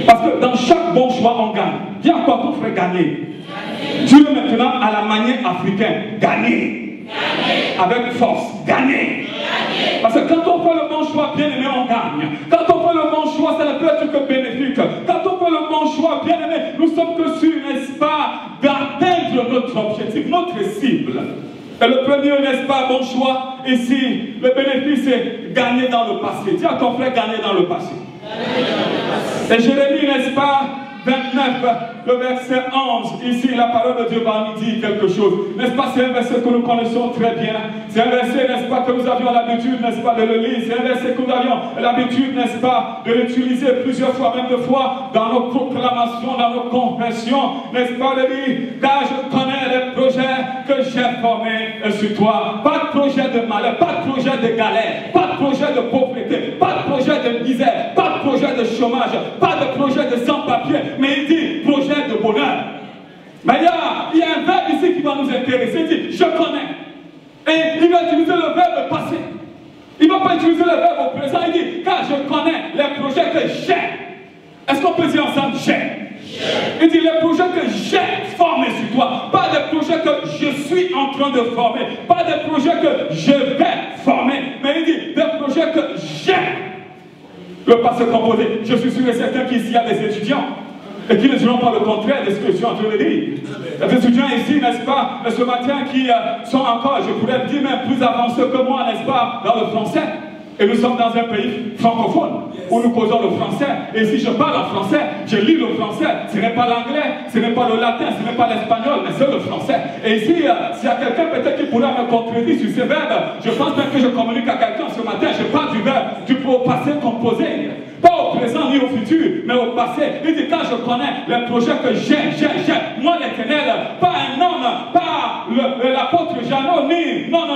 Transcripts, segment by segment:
Parce que dans chaque bon choix, on gagne. Dis à quoi ton frère gagner. Dis-le maintenant à la manière africaine. Gagner. Avec force. Gagner. Parce que quand on fait le bon choix, bien aimé, on gagne. Quand on fait le bon choix, ça ne peut être que bénéfique. Quand on fait le bon choix, bien aimé, nous sommes que sûrs, n'est-ce pas, d'atteindre notre objectif, notre cible. Et le premier, n'est-ce pas, bon choix, ici, le bénéfice, c'est gagner dans le passé. Dis à ton frère, gagner dans le passé. Et Jérémie, n'est-ce pas, 29, le verset 11, ici la parole de Dieu va nous dire quelque chose. N'est-ce pas, c'est un verset que nous connaissons très bien. C'est un verset, n'est-ce pas, que nous avions l'habitude, n'est-ce pas, de le lire. C'est un verset que nous avions l'habitude, n'est-ce pas, de l'utiliser plusieurs fois, même deux fois, dans nos proclamations, dans nos confessions, n'est-ce pas, de dire, car je connais les projets que j'ai formés sur toi. Pas de projet de malheur, pas de projet de galère, pas de projet de pauvreté, pas de projet de misère, pas de projet de chômage, pas de projet de sans-papier, mais il dit projet de bonheur. Mais il y a un verbe ici qui va nous intéresser. Il dit je connais. Et il va utiliser le verbe passé. Il ne va pas utiliser le verbe au présent. Il dit car je connais les projets que j'ai. Est-ce qu'on peut dire ensemble j'ai? Il dit les projets que j'ai formés sur toi. Pas des projets que je suis en train de former. Pas des projets que je vais former. Mais il dit des projets que j'ai. Le passé composé. Je suis sûr et certain qu'ici il y a des étudiants et qui ne diront pas le contraire de ce que je suis en train de dire. Les étudiants ici, n'est-ce pas, ce matin, qui sont encore, je pourrais dire même plus avancés que moi, n'est-ce pas, dans le français. Et nous sommes dans un pays francophone où nous causons le français. Et si je parle en français, je lis le français. Ce n'est pas l'anglais, ce n'est pas le latin, ce n'est pas l'espagnol, mais c'est le français. Et ici, s'il y a quelqu'un peut-être qui pourrait me contredire sur ces verbes, je pense même que je communique à quelqu'un ce matin. Je parle du verbe du passé composé. Pas au présent ni au futur, mais au passé. Il dit quand je connais les projets que j'ai. Moi l'Éternel, pas un homme, pas l'apôtre Jeannot, ni, non,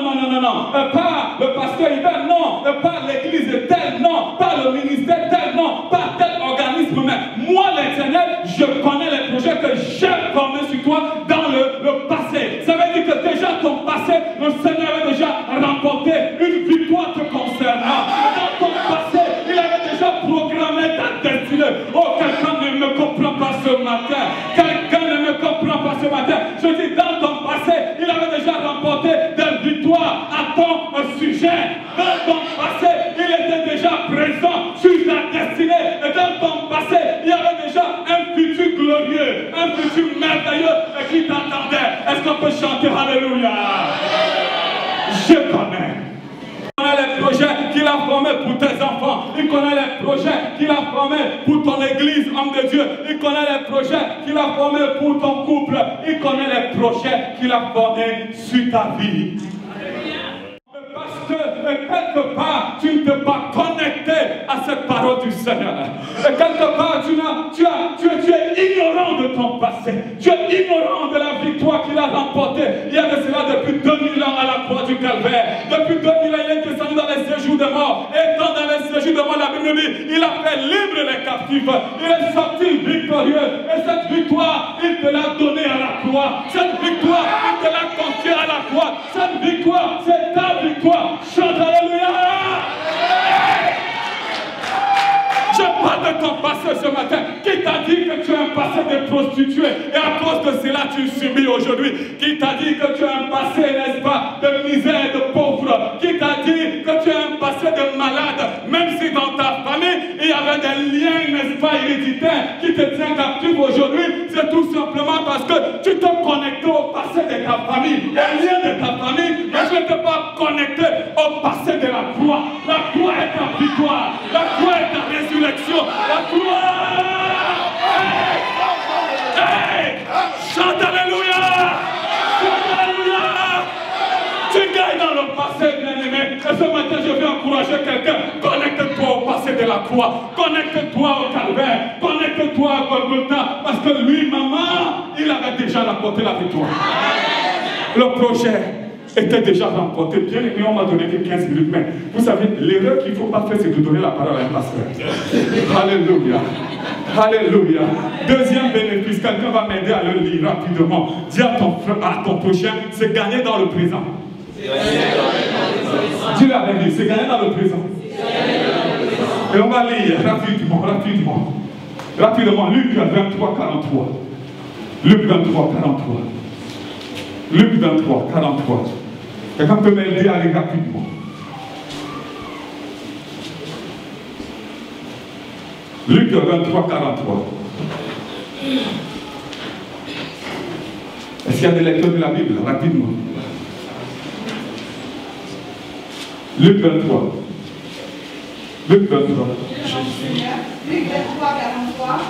pas le pasteur Hubert, non, pas l'église telle, non, pas le ministère tel, non, pas tel organisme, mais moi l'Éternel, je connais les projets que j'ai formés sur toi dans le passé. Ça veut dire que déjà ton passé, le Seigneur avait déjà remporté une victoire te concernant. Dans ton passé, il avait déjà programmé ta destinée. Oh, quelqu'un ne me comprend pas ce matin. Quelqu'un ne me comprend pas ce matin. Je dis, dans ton passé, il avait déjà remporté des victoires à ton sujet. Dans ton passé, il était déjà présent sur ta destinée. Et dans ton passé, il y avait déjà un futur glorieux, un futur merveilleux qui t'attendait. Est-ce qu'on peut chanter Alléluia? Je connais. Il connaît les projets qu'il a formés pour tes enfants. Il connaît les projets qu'il a formés pour ton église, homme de Dieu. Il connaît les projets qu'il a formés pour ton couple. Il connaît les projets qu'il a formés sur ta vie. Parce que quelque part, tu ne t'es pas connecté à cette parole du Seigneur. Et quelque part, tu es ignorant de ton passé. Tu es ignorant de la victoire qu'il a remportée. Il y a de cela depuis 2000 ans à la croix du Calvaire. Depuis 2000 ans, il est descendu dans les séjours de mort. Et dans les séjours de mort, la Bible dit, il a fait libre les captifs. Il est sorti victorieux. Et cette victoire, il te l'a donnée à la croix. Cette victoire, il te l'a confiée à la croix. Cette victoire, c'est ta victoire. Chante Alléluia. Je parle de ton passé ce matin. Qui t'a dit que tu as un passé de prostituée et à cause de cela tu subis aujourd'hui? Qui t'a dit que tu as un passé, n'est-ce pas, de misère, de pauvre? Qui t'a dit que tu as un passé de malade? Même si dans ta famille il y avait des liens, n'est-ce pas, héréditaires qui te tiennent captif aujourd'hui, c'est tout simplement parce que tu t'es connecté au passé de ta famille, aux liens de ta famille, mais tu ne t'es pas connecté au passé de la croix. La croix est ta victoire, la croix est ta résurrection. La gloire! Hey! Hey! Chante Alléluia! Chante Alléluia! Tu gagnes dans le passé, bien-aimé. Et ce matin, je vais encourager quelqu'un. Connecte-toi au passé de la croix. Connecte-toi au Calvaire. Connecte-toi à Golgotha. Parce que lui, maman, il avait déjà remporté la victoire. Le projet était déjà remporté. Bien aimé, on m'a donné que 15 minutes. Mais vous savez, l'erreur qu'il ne faut pas faire, c'est de donner la parole à un pasteur. Alléluia. Alléluia. Deuxième bénéfice, quelqu'un va m'aider à le lire rapidement. Dis à ton prochain, c'est gagner dans le présent. Dis-le avec lui, c'est gagner dans le présent. Et on va lire rapidement, rapidement, Luc 23, 43. Luc 23, 43. Luc 23, 43. Quelqu'un peut m'aider à aller rapidement. Luc 23, 43. Est-ce qu'il y a des lecteurs de la Bible? Rapidement. Luc 23. Luc 23. Luc 23, 43.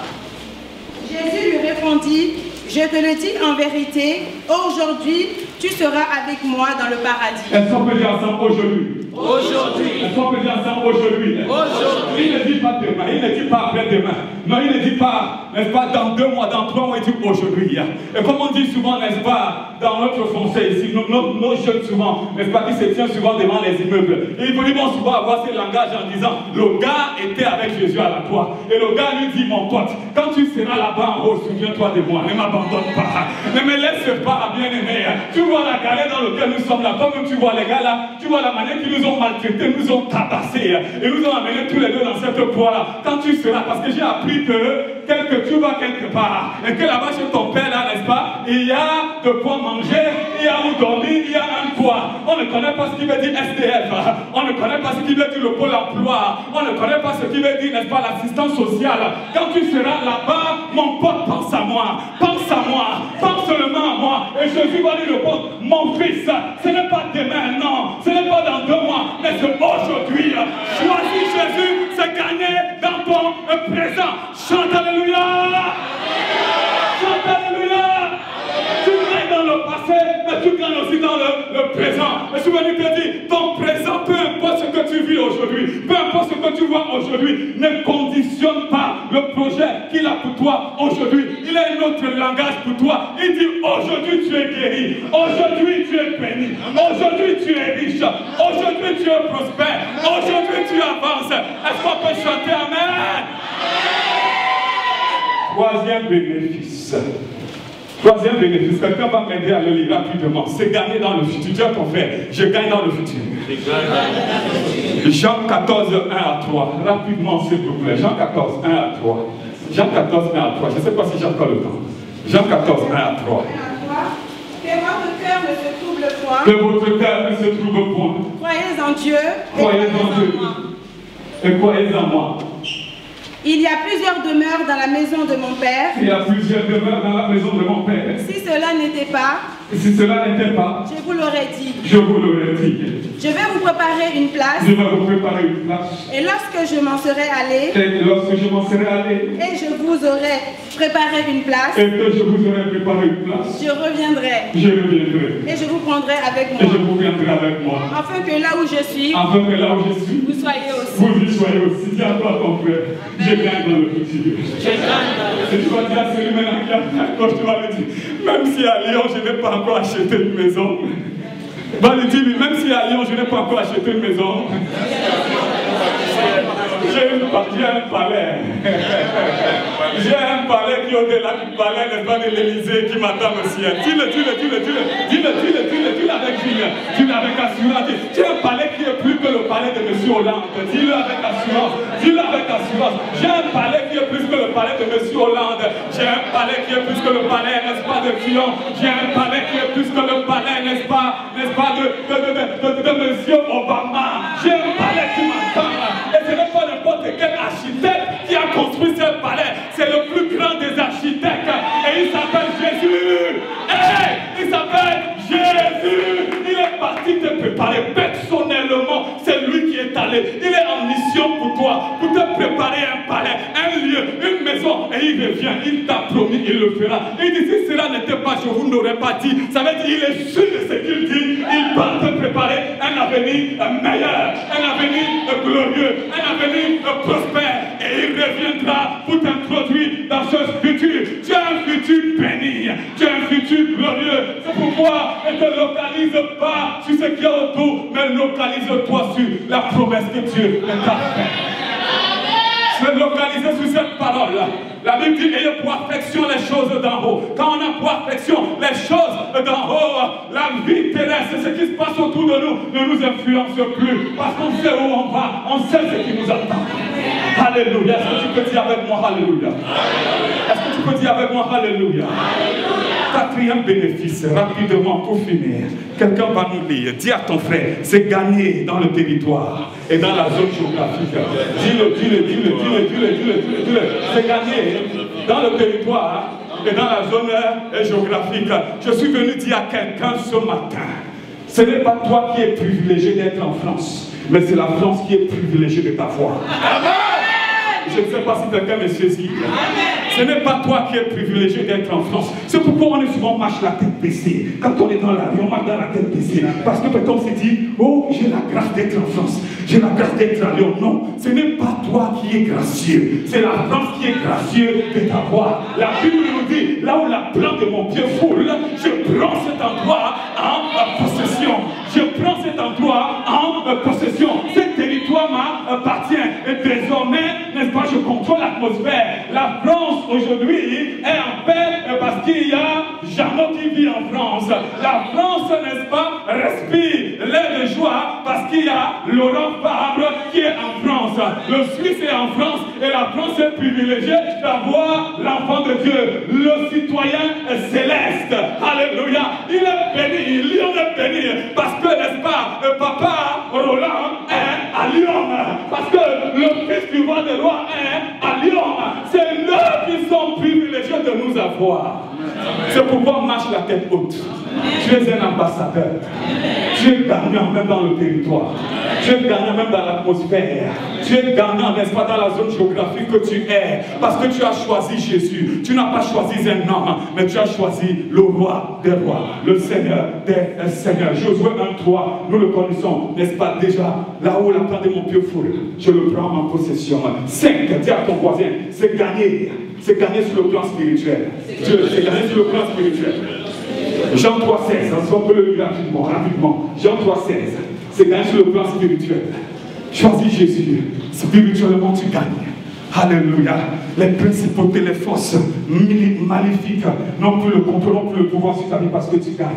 Jésus lui répondit, je te le dis en vérité, aujourd'hui, tu seras avec moi dans le paradis. Est-ce qu'on peut dire ensemble aujourd'hui? Aujourd'hui. Est-ce qu'on peut dire ensemble aujourd'hui? Aujourd'hui. Il ne dit pas demain, il ne dit pas après-demain. Non, il ne dit pas, n'est-ce pas, dans 2 mois, dans 3 mois, il dit aujourd'hui. Et comme on dit souvent, n'est-ce pas, dans notre français ici, nos jeunes souvent, n'est-ce pas, qui se tiennent souvent devant les immeubles. Et ils vont souvent avoir ce langage en disant, le gars était avec Jésus à la croix. Et le gars lui dit, mon pote, quand tu seras là-bas en haut, souviens-toi de moi, ne m'abandonne pas. Ne me laisse pas, bien-aimé. Tu vois la galère dans laquelle nous sommes là, comme tu vois les gars là, tu vois la manière qu'ils nous ont maltraités, nous ont tabassés, et nous ont amenés tous les deux dans cette croix-là. Quand tu seras, parce que j'ai appris que tu vas quelque part, et que là-bas chez ton père là, n'est-ce pas, il y a de quoi manger, il y a où dormir, il y a un toit. On ne connaît pas ce qui veut dire SDF, on ne connaît pas ce qui veut dire le pôle emploi, on ne connaît pas ce qui veut dire, n'est-ce pas, l'assistance sociale. Quand tu seras là-bas, mon pote, pense à moi, pense seulement à moi. Et Jésus va lui répondre, mon fils, ce n'est pas demain, non, ce n'est pas dans 2 mois, mais c'est aujourd'hui. Choisis Jésus, c'est gagner dans ton présent. Chante alléluia. Chante alléluia. Tu gagnes dans le passé, mais tu gagnes aussi dans le présent. Et souvent il te dit, ton présent, peu importe ce que tu vis aujourd'hui, peu importe ce que tu vois aujourd'hui, ne conditionne pas le projet qu'il a pour toi aujourd'hui. Il a un autre langage pour toi. Il dit, aujourd'hui tu es guéri, aujourd'hui tu es béni, aujourd'hui tu es riche, aujourd'hui tu es prospère, aujourd'hui tu avances. Est-ce qu'on peut chanter amen? Troisième bénéfice. Troisième bénéfice, quelqu'un va m'aider à le lire rapidement. C'est gagner dans le futur. Dis à ton frère, je gagne dans le futur. Jean 14, 1 à 3. Rapidement, s'il vous plaît. Jean 14, 1 à 3. Jean 14, 1 à 3. Je ne sais pas si j'ai encore le temps. Jean 14, 1 à 3. Que votre cœur ne se trouble point. Que votre cœur ne se trouble point. Croyez en Dieu. Croyez en Dieu. Et croyez en moi. Il y a plusieurs demeures dans la maison de mon père. Il y a plusieurs demeures dans la maison de mon père. Si cela n'était pas, si cela n'était pas, je vous l'aurais dit. Je vous l'aurais dit. Je vais vous préparer une place. Je vais vous préparer une place. Et lorsque je m'en serai allé. Et lorsque je m'en serai allé. Et je vous aurai préparé une place. Et que je vous aurai préparé une place. Je reviendrai. Je reviendrai. Et je vous prendrai avec moi. Et je vous viendrai avec moi. Afin que là où je suis. Afin que là où je suis. Vous soyez aussi. Vous y soyez aussi. Dis à toi ton frère. Je gagne dans le futur. Et tu vas dire à celui maintenant qui a quand tu vas le dire. Même si à Lyon je n'ai pas encore acheté une maison. Va lui dire, même si à Lyon je n'ai pas encore acheté une maison. J'ai un palais. J'ai un palais qui est au-delà du palais, n'est-ce pas, de l'Élysée qui m'attend au ciel. Dis-le avec Julien. Dis-le avec assurance. J'ai un palais qui est plus que le palais de M. Hollande. Dis-le avec assurance. Dis-le avec assurance. J'ai un palais qui est plus que le palais de M. Hollande. J'ai un palais qui est plus que le palais, n'est-ce pas, de Fillon. J'ai un palais qui est plus que le palais, n'est-ce pas, de M. Obama. J'ai un palais qui m'attend. Et ce n'est pas n'importe quel architecte qui a construit ce palais. C'est le plus grand des architectes. Et il s'appelle Jésus. Hey, il s'appelle Jésus. Il est parti te préparer personnellement. C'est lui qui est allé. Il est en mission pour toi, pour te préparer un palais, un lieu, une maison. Et il revient. Il t'a promis, il le fera. Il dit, si cela n'était pas, je vous n'aurais pas dit. Ça veut dire, il est sûr de ce qu'il dit. Il va te préparer un avenir meilleur, un avenir glorieux, un avenir prospère. Et il reviendra pour t'introduire dans ce futur. Tu as un futur béni, tu as un futur glorieux. C'est pourquoi ne te localise pas sur ce qu'il y a autour, mais localise-toi sur la promesse que Dieu t'a faite. Se localiser sur cette parole. La Bible dit, ayez pour affection les choses d'en haut. Quand on a pour affection les choses d'en haut, la vie terrestre, ce qui se passe autour de nous, ne nous influence plus. Parce qu'on sait où on va, on sait ce qui nous attend. Alléluia. Est-ce que tu peux dire avec moi Alléluia? Est-ce que tu peux dire avec moi Alléluia? Quatrième bénéfice, rapidement pour finir. Quelqu'un va nous lire. Dis à ton frère, c'est gagner dans le territoire et dans la zone géographique. Dis-le. C'est gagner dans le territoire et dans la zone géographique. Je suis venu dire à quelqu'un ce matin, ce n'est pas toi qui es privilégié d'être en France, mais c'est la France qui est privilégiée de t'avoir. Je ne sais pas si quelqu'un me saisit. Ce n'est pas toi qui es privilégié d'être en France. C'est pourquoi on est souvent marche la tête baissée. Quand on est dans la rue, on marche dans la tête baissée. Parce que peut-être on s'est dit, oh, j'ai la grâce d'être en France. J'ai la grâce d'être à Lyon. Non, ce n'est pas toi qui es gracieux. C'est la France qui est gracieuse de t'avoir. La Bible nous dit, là où la plante de mon pied foule, je prends cet endroit en possession. Je prends cet endroit en possession. Ce territoire m'appartient. Et désormais, n'est-ce pas, je contrôle l'atmosphère. La France aujourd'hui est en paix parce qu'il y a Jeannot qui vit en France. La France, n'est-ce pas, respire l'air de joie parce qu'il y a Laurent Fabre qui est en France. Le Suisse est en France et la France est privilégiée d'avoir l'enfant de Dieu, le citoyen céleste. Alléluia. Il est béni, Lyon est béni parce que, n'est-ce pas, papa Roland est à Lyon. Parce que le fils du roi des rois est à Lyon. C'est eux qui sont privilégiés de nous avoir. C'est pourquoi on marche la tête haute. Tu es un ambassadeur. Tu es gagnant même dans le territoire. Tu es gagnant même dans l'atmosphère. Tu es gagnant, n'est-ce pas, dans la zone géographique que tu es. Parce que tu as choisi Jésus. Tu n'as pas choisi un homme, mais tu as choisi le roi des rois, le Seigneur des seigneurs. Josué 1:3, nous le connaissons, n'est-ce pas, déjà, là où la plante de mon pied foule, je le prends en possession. 5, dis à ton voisin, c'est gagner. C'est gagner sur le plan spirituel. C'est gagner sur le plan spirituel. Jean 3,16, on peut le lire rapidement. Jean 3,16, c'est gagner sur le plan spirituel. Choisis Jésus, spirituellement tu gagnes. Alléluia. Les principautés, les forces maléfiques n'ont plus le contrôle, n'ont plus le pouvoir sur ta vie parce que tu gagnes.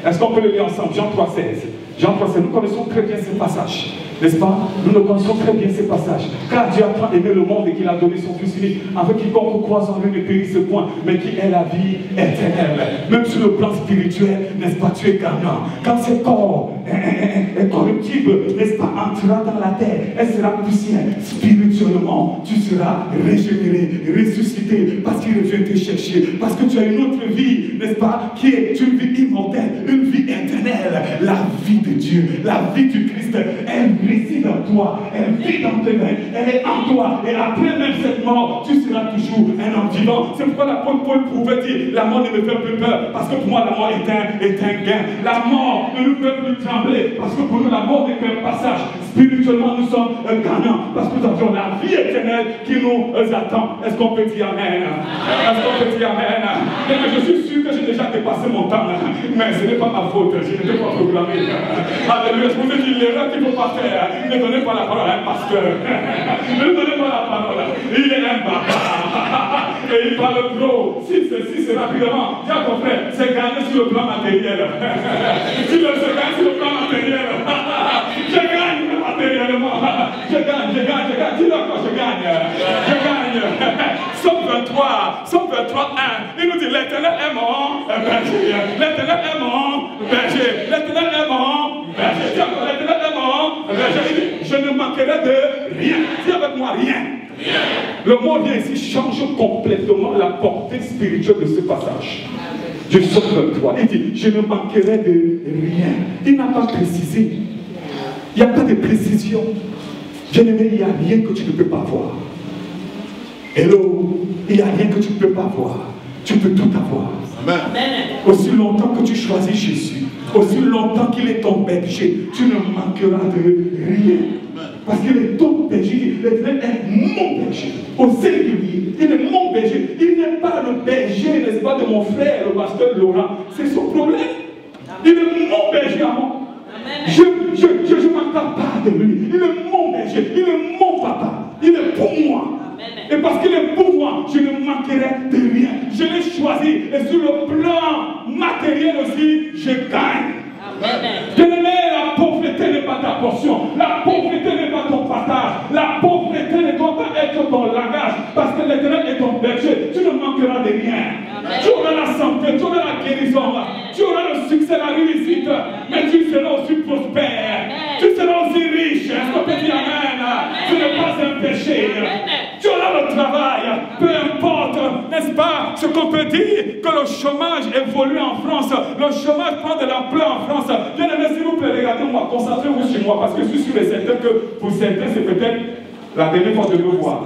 Est-ce qu'on peut le lire ensemble? Jean 3,16. Jean 3,16, nous connaissons très bien ces passages. N'est-ce pas? Nous connaissons très bien ces passages. Car Dieu a tant aimé le monde et qu'il a donné son Fils unique, avec quiconque croise en lui ne périsse point, mais qui est la vie éternelle. Même sur le plan spirituel, n'est-ce pas, tu es gagnant. Quand ce corps est corruptible, n'est-ce pas, entrera dans la terre, elle sera poussière. Spirituellement, tu seras régénéré, ressuscité, parce qu'il vient te chercher, parce que tu as une autre vie, n'est-ce pas, qui est une vie immortelle, une vie éternelle. La vie de Dieu, la vie du Christ, elle réside en toi, elle vit dans tes mains, elle est en toi, et après même cette mort, tu seras toujours un homme vivant. C'est pourquoi l'apôtre Paul pouvait dire, la mort ne me fait plus peur, parce que pour moi la mort est un gain. La mort ne nous fait plus trembler, parce que pour nous la mort n'est qu'un passage. Spirituellement nous sommes gagnants, parce que nous avons la vie éternelle qui nous attend. Est-ce qu'on peut dire Amen? Est-ce qu'on peut dire Amen? Et je suis sûr que j'ai déjà dépassé mon temps, mais ce n'est pas ma faute, je n'étais pas programmé. Alléluia, je vous ai dit l'erreur qu'il ne faut pas faire. Ne donnez pas la parole à un pasteur. Ne donnez pas la parole. Il est un barbare. Et il parle trop. Si c'est rapidement. Dis à ton frère, c'est gagné sur le plan matériel. Si le c'est gagné sur le plan matériel. Je gagne matériellement. Je gagne. Dis-le quand je gagne. Somme 23, 1. Il nous dit, l'Éternel est mon berger. L'Éternel est mon berger. L'Éternel est mon berger. L'Éternel est mon berger. Il dit, je ne manquerai de rien. Dis avec moi, rien. Le mot vient ici, change complètement la portée spirituelle de ce passage. Je somme 23. Il dit, je ne manquerai de rien. Il n'a pas précisé. Il n'y a pas de précision. Bien-aimé, il n'y a rien que tu ne peux pas voir. Hello, il n'y a rien que tu ne peux pas voir. Tu peux tout avoir. Amen. Aussi longtemps que tu choisis Jésus, aussi longtemps qu'il est ton berger, tu ne manqueras de rien. Parce qu'il est ton berger, l'Éternel est mon berger. Au singulier, il est mon berger. Il n'est pas le berger, n'est-ce pas, de mon frère, le pasteur Laurent. C'est son problème. Il est mon berger à moi. Je ne m'entends pas de lui. Il est mon berger, il est mon papa. Il est pour moi. Et parce qu'il est pour moi, je ne manquerai de rien. Je l'ai choisi. Et sur le plan matériel aussi, je gagne. Bien-aimé, la pauvreté n'est pas ta portion. La pauvreté n'est pas ton partage. La pauvreté ne doit pas être santé, tu auras la guérison, tu auras le succès, la réussite, mais tu seras aussi prospère, tu seras aussi riche. Est-ce qu'on peut dire amen? Ce n'est pas un péché. Tu auras le travail, peu importe, n'est-ce pas, ce qu'on peut dire, que le chômage évolue en France, le chômage prend de l'ampleur en France. Bien aimé, s'il vous plaît, regardez-moi, concentrez-vous sur moi, parce que je suis sûr et certain que pour certains, c'est peut-être la dernière fois de me voir.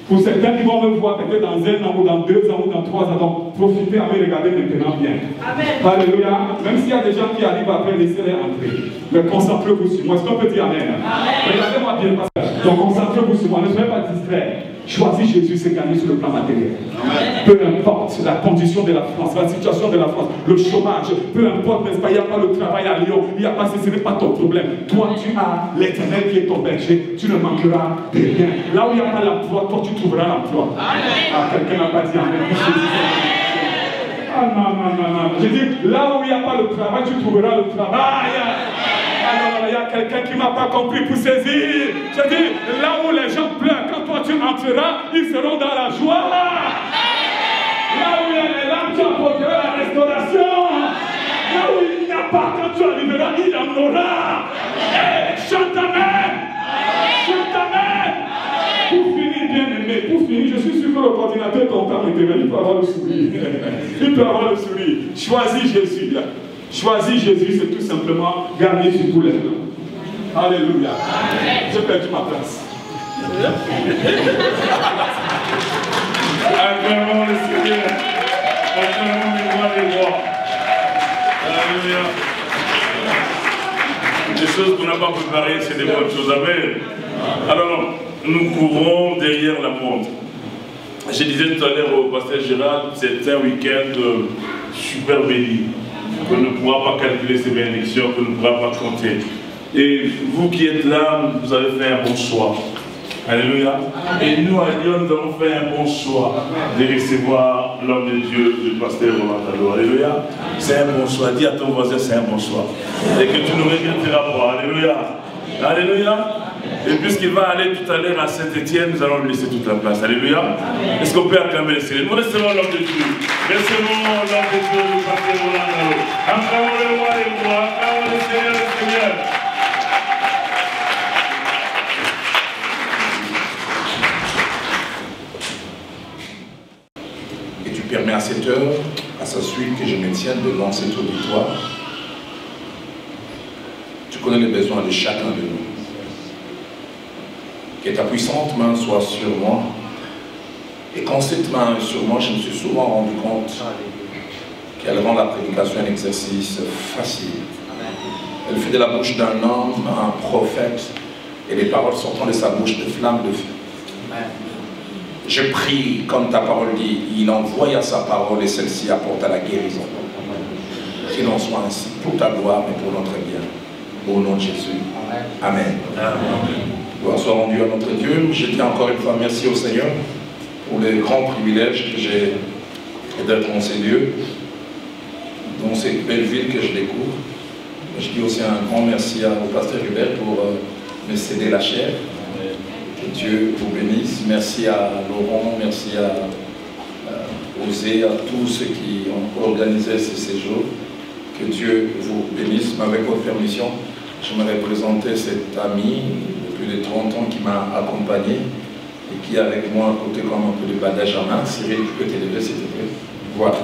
Pour certains qui vont me voir peut-être dans 1 an ou dans 2 ans ou dans 3 ans, donc profitez à me regarder maintenant bien. Amen. Alléluia. Même s'il y a des gens qui arrivent après, laissez-les entrer. Mais concentrez-vous sur moi. Est-ce qu'on peut dire amen? Regardez-moi bien, pasteur. Donc concentrez-vous sur moi. Ne soyez pas distrait. Choisis Jésus, c'est gagner sur le plan matériel. Amen. Peu importe la condition de la France, la situation de la France, le chômage, peu importe, n'est-ce pas, il n'y a pas le travail à Lyon, il n'y a pas, ce n'est pas ton problème. Toi, tu as l'Éternel qui est ton berger, tu ne manqueras de rien. Là où il n'y a pas l'emploi, toi, tu trouveras l'emploi. Ah, quelqu'un n'a pas dit amen. Ah non, non, non, non. J'ai dit, là où il n'y a pas le travail, tu trouveras le travail. Alors, il y a quelqu'un qui ne m'a pas compris pour saisir. J'ai dit, là où les gens pleurent, quand toi tu entreras, ils seront dans la joie. Là où il y a les larmes, tu apporteras la restauration. Là où il n'y a pas, quand tu arriveras, il y en aura. Hey, chante amen. Chante amen. Pour finir, bien aimé, pour finir, je suis sûr que le coordinateur est content maintenant. Il peut avoir le sourire. Il peut avoir le sourire. Choisis Jésus. Choisis Jésus, c'est tout simplement gagner sur tous les plans. Alléluia. J'ai perdu ma place. Acclamons le Seigneur. Acclamons les rois des rois. Alléluia. Des choses qu'on n'a pas préparées, c'est des bonnes choses. Amen. Alors, nous courons derrière la montre. Je disais tout à l'heure au pasteur Gérald, c'est un week-end super béni. Qu'on ne pourra pas calculer ces bénédictions, qu'on ne pourra pas compter. Et vous qui êtes là, vous avez fait un bon choix. Alléluia. Et nous, à Lyon, nous avons fait un bon choix de recevoir l'homme de Dieu, le pasteur Roland. Alléluia. C'est un bon choix. Dis à ton voisin, c'est un bon choix. Et que tu ne regretteras pas. Alléluia. Alléluia. Et puisqu'il va aller tout à l'heure à Saint-Étienne, nous allons lui laisser toute la place. Alléluia. Est-ce qu'on peut acclamer le Seigneur? Nous recevons l'homme de Dieu. Recevons l'homme de Dieu, le pasteur Roland. Acclamons le roi et le roi. Acclamons le Seigneur, le Seigneur. Et tu permets à cette heure, à sa suite, que je me tienne devant cet auditoire. Tu connais les besoins de chacun de nous. Que ta puissante main soit sur moi. Et quand cette main est sur moi, je me suis souvent rendu compte qu'elle rend la prédication un exercice facile. Elle fait de la bouche d'un homme un prophète et les paroles sortant de sa bouche de flammes de feu. Je prie, comme ta parole dit, il envoie sa parole et celle-ci apporte à la guérison. Qu'il en soit ainsi pour ta gloire et pour notre bien. Au nom de Jésus. Amen. Gloire soit rendue à notre Dieu. Je dis encore une fois merci au Seigneur pour les grands privilèges que j'ai d'être dans ces lieux, dans cette belle ville que je découvre. Je dis aussi un grand merci au pasteur Hubert pour me céder la chair. Que Dieu vous bénisse. Merci à Laurent, merci à Osée, à tous ceux qui ont organisé ce séjour. Que Dieu vous bénisse. Mais avec votre permission, j'aimerais présenter cet ami depuis de 30 ans qui m'a accompagné et qui est avec moi à côté comme un peu de bagage à main. Cyril, tu peux t'élever s'il te plaît. Voilà.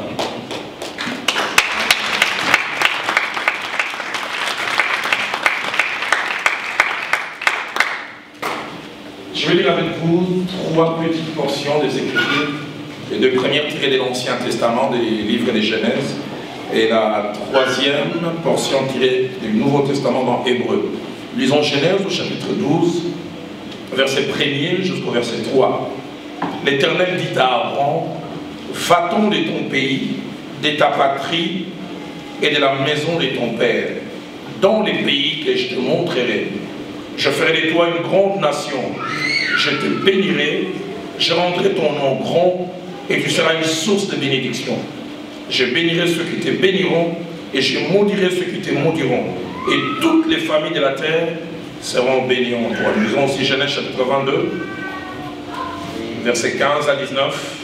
Je vais lire avec vous 3 petites portions des Écritures. Les 2 premières tirées de l'Ancien Testament, des livres de Genèse, et la 3e portion tirée du Nouveau Testament dans Hébreu. Lisons Genèse au chapitre 12, verset 1er jusqu'au verset 3. L'Éternel dit à Abraham, va-t'en de ton pays, de ta patrie et de la maison de ton père, dans les pays que je te montrerai. Je ferai de toi une grande nation, je te bénirai, je rendrai ton nom grand et tu seras une source de bénédiction. Je bénirai ceux qui te béniront et je maudirai ceux qui te maudiront. Et toutes les familles de la terre seront bénies en toi. Nous lisons aussi Genèse chapitre 22, versets 15 à 19.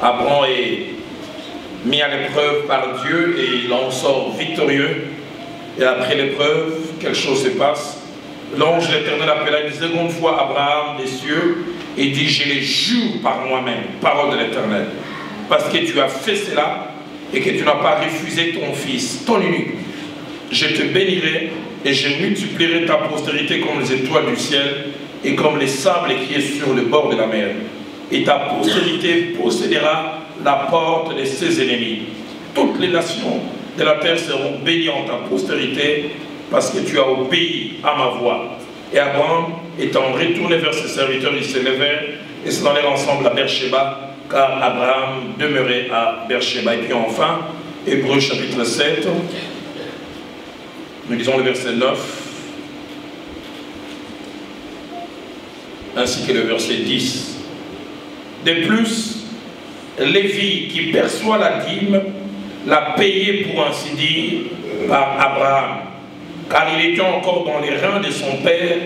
Abraham est mis à l'épreuve par Dieu et il en sort victorieux. Et après l'épreuve, quelque chose se passe. L'ange de l'Éternel appela une seconde fois Abraham des cieux et dit, je les jure par moi-même, parole de l'Éternel, parce que tu as fait cela et que tu n'as pas refusé ton fils, ton unique. Je te bénirai et je multiplierai ta postérité comme les étoiles du ciel et comme les sables qui est sur le bord de la mer. Et ta postérité possédera la porte de ses ennemis. Toutes les nations de la terre seront bénies en ta postérité parce que tu as obéi à ma voix. Et Abraham, étant retourné vers ses serviteurs, ils se levèrent et s'en allèrent ensemble à Beersheba, car Abraham demeurait à Beersheba. Et puis enfin, Hébreux chapitre 7, nous lisons le verset 9, ainsi que le verset 10. De plus, Lévi, qui perçoit la dîme, l'a payé pour ainsi dire par Abraham, car il était encore dans les reins de son père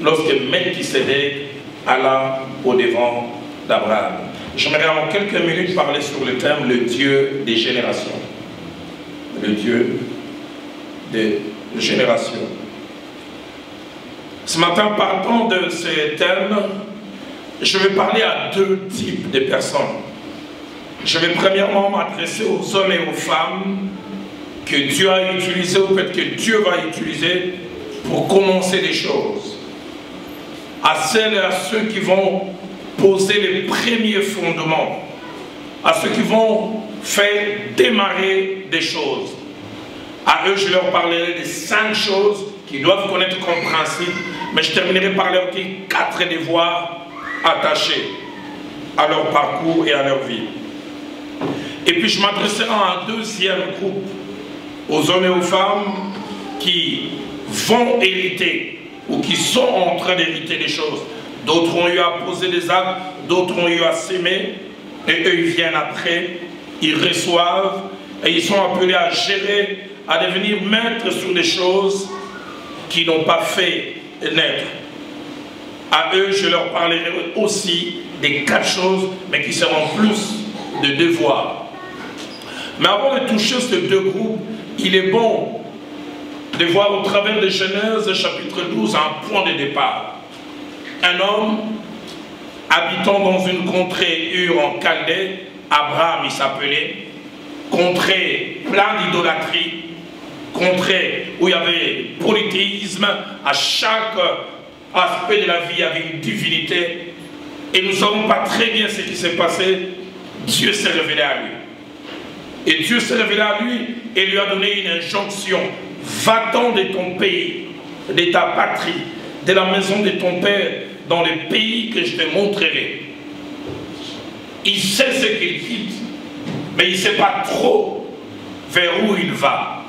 lorsque Melchisédek alla au-devant d'Abraham. J'aimerais en quelques minutes parler sur le thème le Dieu des générations. Le Dieu des générations. Ce matin, partant de ce thème, je vais parler à deux types de personnes. Je vais premièrement m'adresser aux hommes et aux femmes que Dieu a utilisés ou peut-être que Dieu va utiliser pour commencer les choses. À celles et à ceux qui vont poser les premiers fondements, à ceux qui vont faire démarrer des choses. À eux, je leur parlerai des 5 choses qu'ils doivent connaître comme principe, mais je terminerai par leur dire 4 devoirs attachés à leur parcours et à leur vie. Et puis je m'adresserai à un deuxième groupe, aux hommes et aux femmes qui vont hériter ou qui sont en train d'hériter des choses. D'autres ont eu à poser des actes, d'autres ont eu à s'aimer, et eux ils viennent après, ils reçoivent, et ils sont appelés à gérer, à devenir maîtres sur des choses qui n'ont pas fait naître. À eux, je leur parlerai aussi des 4 choses, mais qui seront plus de devoirs. Mais avant de toucher ces deux groupes, il est bon de voir au travers de Genèse chapitre 12 un point de départ. Un homme habitant dans une contrée Ur en Chaldée, Abraham il s'appelait, contrée plein d'idolâtrie, contrée où il y avait polythéisme, à chaque aspect de la vie il y avait une divinité, et nous ne savons pas très bien ce qui s'est passé. Dieu s'est révélé à lui. Et Dieu s'est révélé à lui et lui a donné une injonction. Va-t'en de ton pays, de ta patrie, de la maison de ton père, dans le pays que je te montrerai. Il sait ce qu'il quitte, mais il ne sait pas trop vers où il va.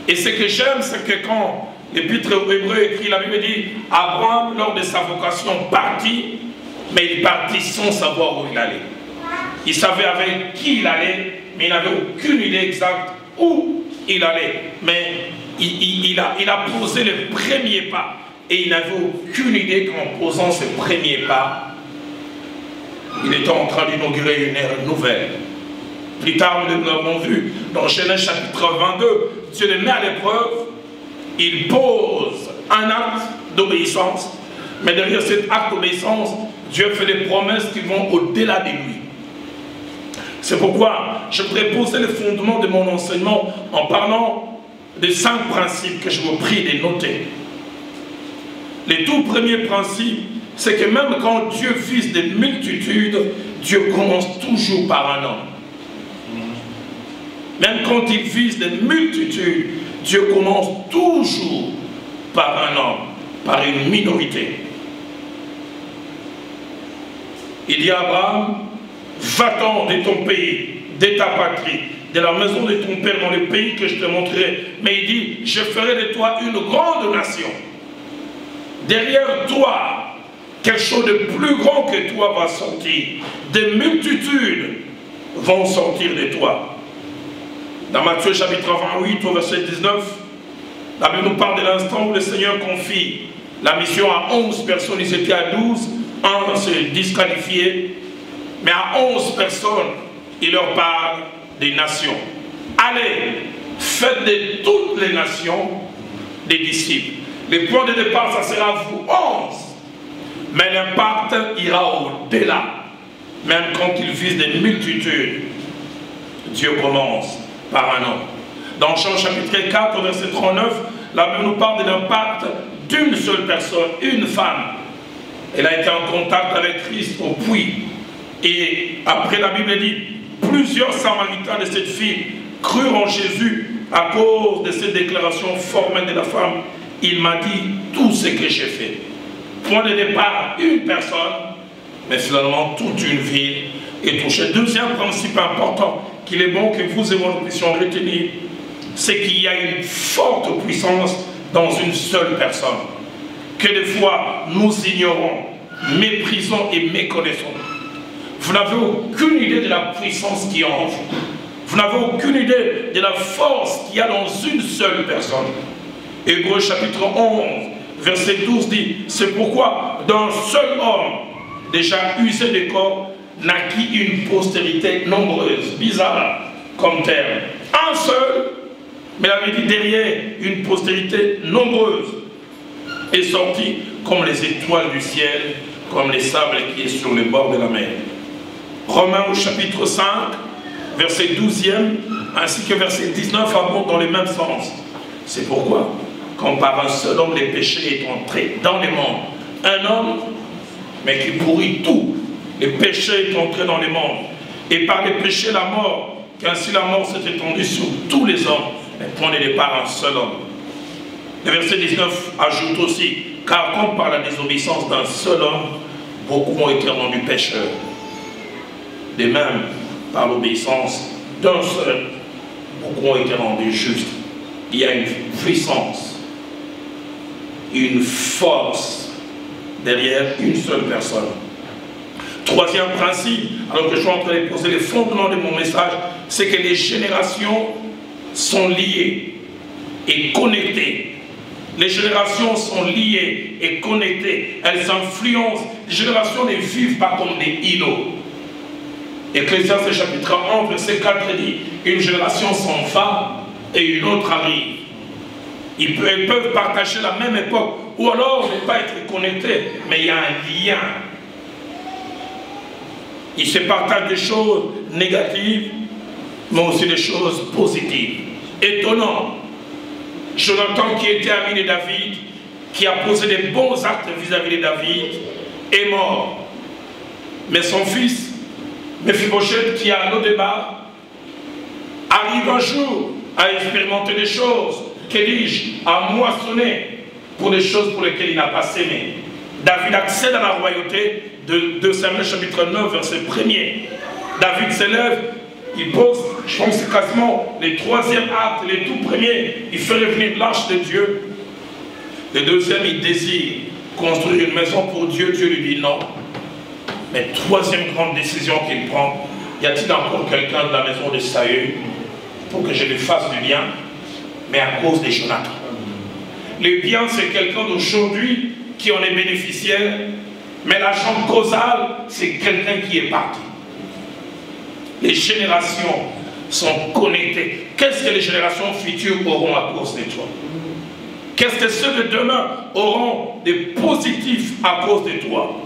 Et ce que j'aime, c'est que quand l'Épître aux Hébreux écrit, la Bible dit, Abraham, lors de sa vocation, partit, mais il partit sans savoir où il allait. Il savait avec qui il allait, mais il n'avait aucune idée exacte où il allait. Mais il a posé le premier pas. Et il n'avait aucune idée qu'en posant ce premier pas, il était en train d'inaugurer une ère nouvelle. Plus tard, nous l'avons vu dans Genèse chapitre 22, Dieu le met à l'épreuve, il pose un acte d'obéissance, mais derrière cet acte d'obéissance, Dieu fait des promesses qui vont au-delà de lui. C'est pourquoi je voudrais poser le fondement de mon enseignement en parlant des 5 principes que je vous prie de noter. Le tout premier principe, c'est que même quand Dieu vise des multitudes, Dieu commence toujours par un homme. Même quand il vise des multitudes, Dieu commence toujours par un homme, par une minorité. Il dit à Abraham, va-t'en de ton pays, de ta patrie, de la maison de ton père dans le pays que je te montrerai. Mais il dit, je ferai de toi une grande nation. Derrière toi, quelque chose de plus grand que toi va sortir. Des multitudes vont sortir de toi. Dans Matthieu chapitre 28 au verset 19, la Bible nous parle de l'instant où le Seigneur confie la mission à 11 personnes, ils étaient à 12, un s'est disqualifié, mais à 11 personnes, il leur parle des nations. Allez, faites de toutes les nations des disciples. Le point de départ, ça sera vous 11. Mais l'impact ira au-delà. Même quand il vise des multitudes, Dieu commence par un homme. Dans Jean chapitre 4, verset 39, la Bible nous parle de l'impact d'une seule personne, une femme. Elle a été en contact avec Christ au puits. Et après, la Bible dit, plusieurs Samaritains de cette fille crurent en Jésus à cause de cette déclaration formelle de la femme. Il m'a dit tout ce que j'ai fait. Point de départ, une personne, mais finalement toute une ville est touchée. Deuxième principe important qu'il est bon que vous et moi nous puissions retenir, c'est qu'il y a une forte puissance dans une seule personne, que des fois nous ignorons, méprisons et méconnaissons. Vous n'avez aucune idée de la puissance qui est en vous. Vous n'avez aucune idée de la force qu'il y a dans une seule personne. Hébreux chapitre 11, verset 12 dit, c'est pourquoi d'un seul homme, déjà usé de corps, naquit une postérité nombreuse. Bizarre comme terme. Un seul, mais la Bible dit derrière une postérité nombreuse, est sortie comme les étoiles du ciel, comme les sables qui est sur le bord de la mer. Romains au chapitre 5, verset 12e, ainsi que verset 19 abondent dans le même sens. C'est pourquoi, quand par un seul homme les péchés est entré dans le monde, un homme, mais qui pourrit tout, le péché est entré dans le monde, et par les péchés la mort, qu'ainsi la mort s'est étendue sur tous les hommes, et point de départ un seul homme. Le verset 19 ajoute aussi, car comme par la désobéissance d'un seul homme, beaucoup ont été rendus pécheurs. De même, par l'obéissance d'un seul, beaucoup ont été rendus justes. Il y a une puissance, une force derrière une seule personne. Troisième principe, alors que je suis en train de poser les fondements de mon message, c'est que les générations sont liées et connectées. Les générations sont liées et connectées. Elles influencent. Les générations ne vivent pas comme des îlots. Ecclésiaste chapitre 1, verset 4 dit, une génération s'en va et une autre arrive. Elles peuvent partager la même époque ou alors ne pas être connectés, mais il y a un lien. Ils se partagent des choses négatives, mais aussi des choses positives. Étonnant. Jonathan, qui était ami de David, qui a posé des bons actes vis-à-vis de David, est mort. Mais son fils, Mephibosheth, qui a un autre débat, arrive un jour à expérimenter des choses, que dis-je, à moissonner pour des choses pour lesquelles il n'a pas sémé. David accède à la royauté de Samuel chapitre 9, verset 1er. David s'élève, il pose, je pense que c'est quasiment les troisième actes, les tout premiers, il fait revenir l'arche de Dieu. Le deuxième, il désire construire une maison pour Dieu, Dieu lui dit non. Mais troisième grande décision qu'il prend, y a-t-il encore quelqu'un de la maison de Saül pour que je lui fasse du bien? Mais à cause de Jonathan. Le bien, c'est quelqu'un d'aujourd'hui qui en est bénéficiaire, mais l'agent causal, c'est quelqu'un qui est parti. Les générations sont connectées. Qu'est-ce que les générations futures auront à cause de toi? Qu'est-ce que ceux de demain auront de positifs à cause de toi?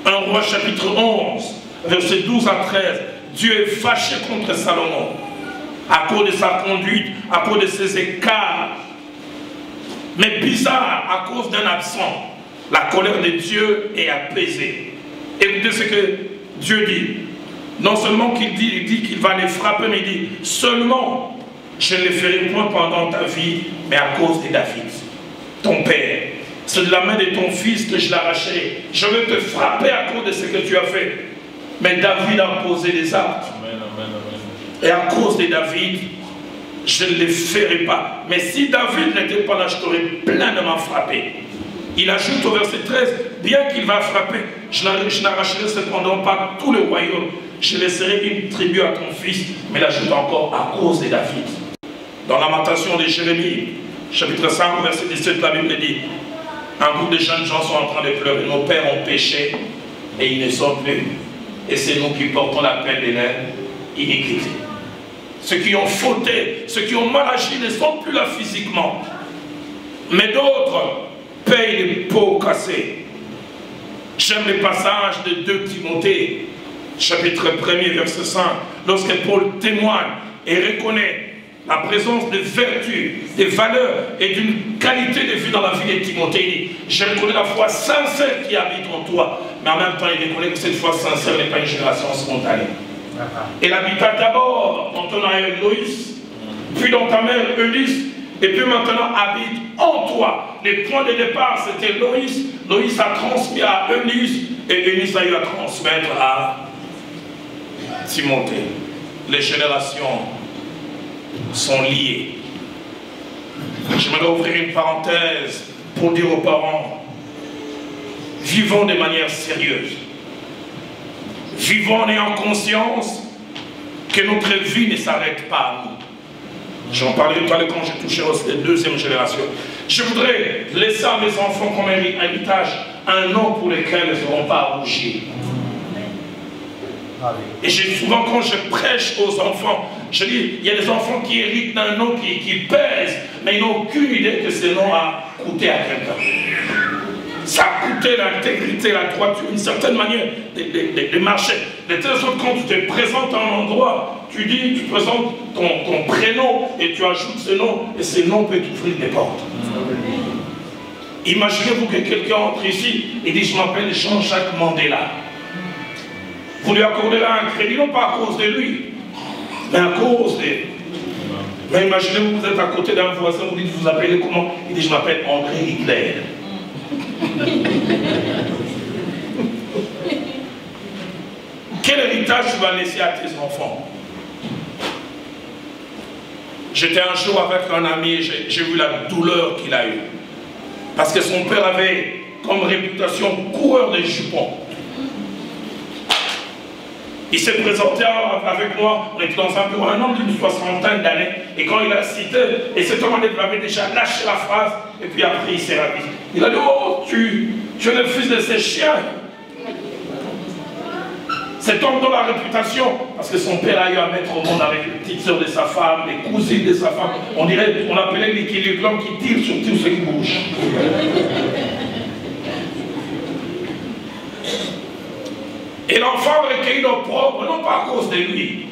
1 Roi chapitre 11, versets 12 à 13. Dieu est fâché contre Salomon à cause de sa conduite, à cause de ses écarts. Mais bizarre, à cause d'un absent, la colère de Dieu est apaisée. Écoutez ce que Dieu dit. Non seulement qu'il dit, il dit qu'il va les frapper, mais il dit seulement je ne les ferai point pendant ta vie, mais à cause de David, ton père. C'est de la main de ton fils que je l'arracherai. Je vais te frapper à cause de ce que tu as fait. Mais David a posé des actes. Et à cause de David, je ne les ferai pas. Mais si David n'était pas là, je t'aurais pleinement frappé. Il ajoute au verset 13, bien qu'il va frapper, je n'arracherai cependant pas tout le royaume. Je laisserai une tribu à ton fils, mais l'ajoute encore à cause de David. Dans Lamentation de Jérémie, chapitre 5, verset 17, la Bible dit, un groupe de jeunes gens sont en train de pleurer. Nos pères ont péché et ils ne sont plus. Et c'est nous qui portons la peine de leur iniquité. ceux qui ont fauté, ceux qui ont mal agi ne sont plus là physiquement. Mais d'autres payent les pots cassés. J'aime les passages de 2 Timothée, chapitre 1er, verset 5, lorsque Paul témoigne et reconnaît la présence de vertus, des valeurs et d'une qualité de vie dans la vie de Timothée. Il dit, je reconnais la foi sincère qui habite en toi. Mais en même temps, il reconnaît que cette foi sincère n'est pas une génération spontanée. Elle habita d'abord dans ton aïeul Loïs, puis dans ta mère Eunice, et puis maintenant habite en toi. Les points de départ, c'était Loïs. Loïs a transmis à Eunice, et Eunice a eu à transmettre à Timothée. Les générations sont liées. J'aimerais ouvrir une parenthèse pour dire aux parents, vivons de manière sérieuse. Vivons en ayant conscience que notre vie ne s'arrête pas à nous. J'en parlais tout à l'heure quand j'ai touché aux 2e génération. Je voudrais laisser à mes enfants comme héritage un nom pour lequel ils n'auront pas à rougir. Et souvent quand je prêche aux enfants, je dis, il y a des enfants qui héritent d'un nom qui pèse, mais ils n'ont aucune idée que ce nom a coûté à quelqu'un. Ça a coûté l'intégrité, la droiture, une certaine manière de marcher. De telle sorte quand tu te présentes à un endroit, tu présentes ton prénom et tu ajoutes ce nom, et ce nom peut t'ouvrir des portes. Imaginez-vous que quelqu'un entre ici et dit, je m'appelle Jean-Jacques Mandela. Vous lui accorderez un crédit, non pas à cause de lui, mais à cause de... Mais imaginez-vous, vous êtes à côté d'un voisin, vous dites, vous appelez comment? Il dit, je m'appelle André Hitler. Quel héritage tu vas laisser à tes enfants? J'étais un jour avec un ami et j'ai vu la douleur qu'il a eue. Parce que son père avait comme réputation coureur de jupons. Il s'est présenté avec moi, on était dans un bureau, un homme d'une 60aine d'années, et quand il a cité, et cet homme avait déjà lâché la phrase, et puis après il s'est ravi. Il a dit, oh, tu es le fils de ces chiens. Cet homme dont la réputation, parce que son père a eu à mettre au monde avec les petites sœurs de sa femme, les cousines de sa femme, on appelait l'équilibre, l'homme qui tire sur tout ce qui bouge. Et l'enfant recueillit l'opprobre, non pas à cause de lui,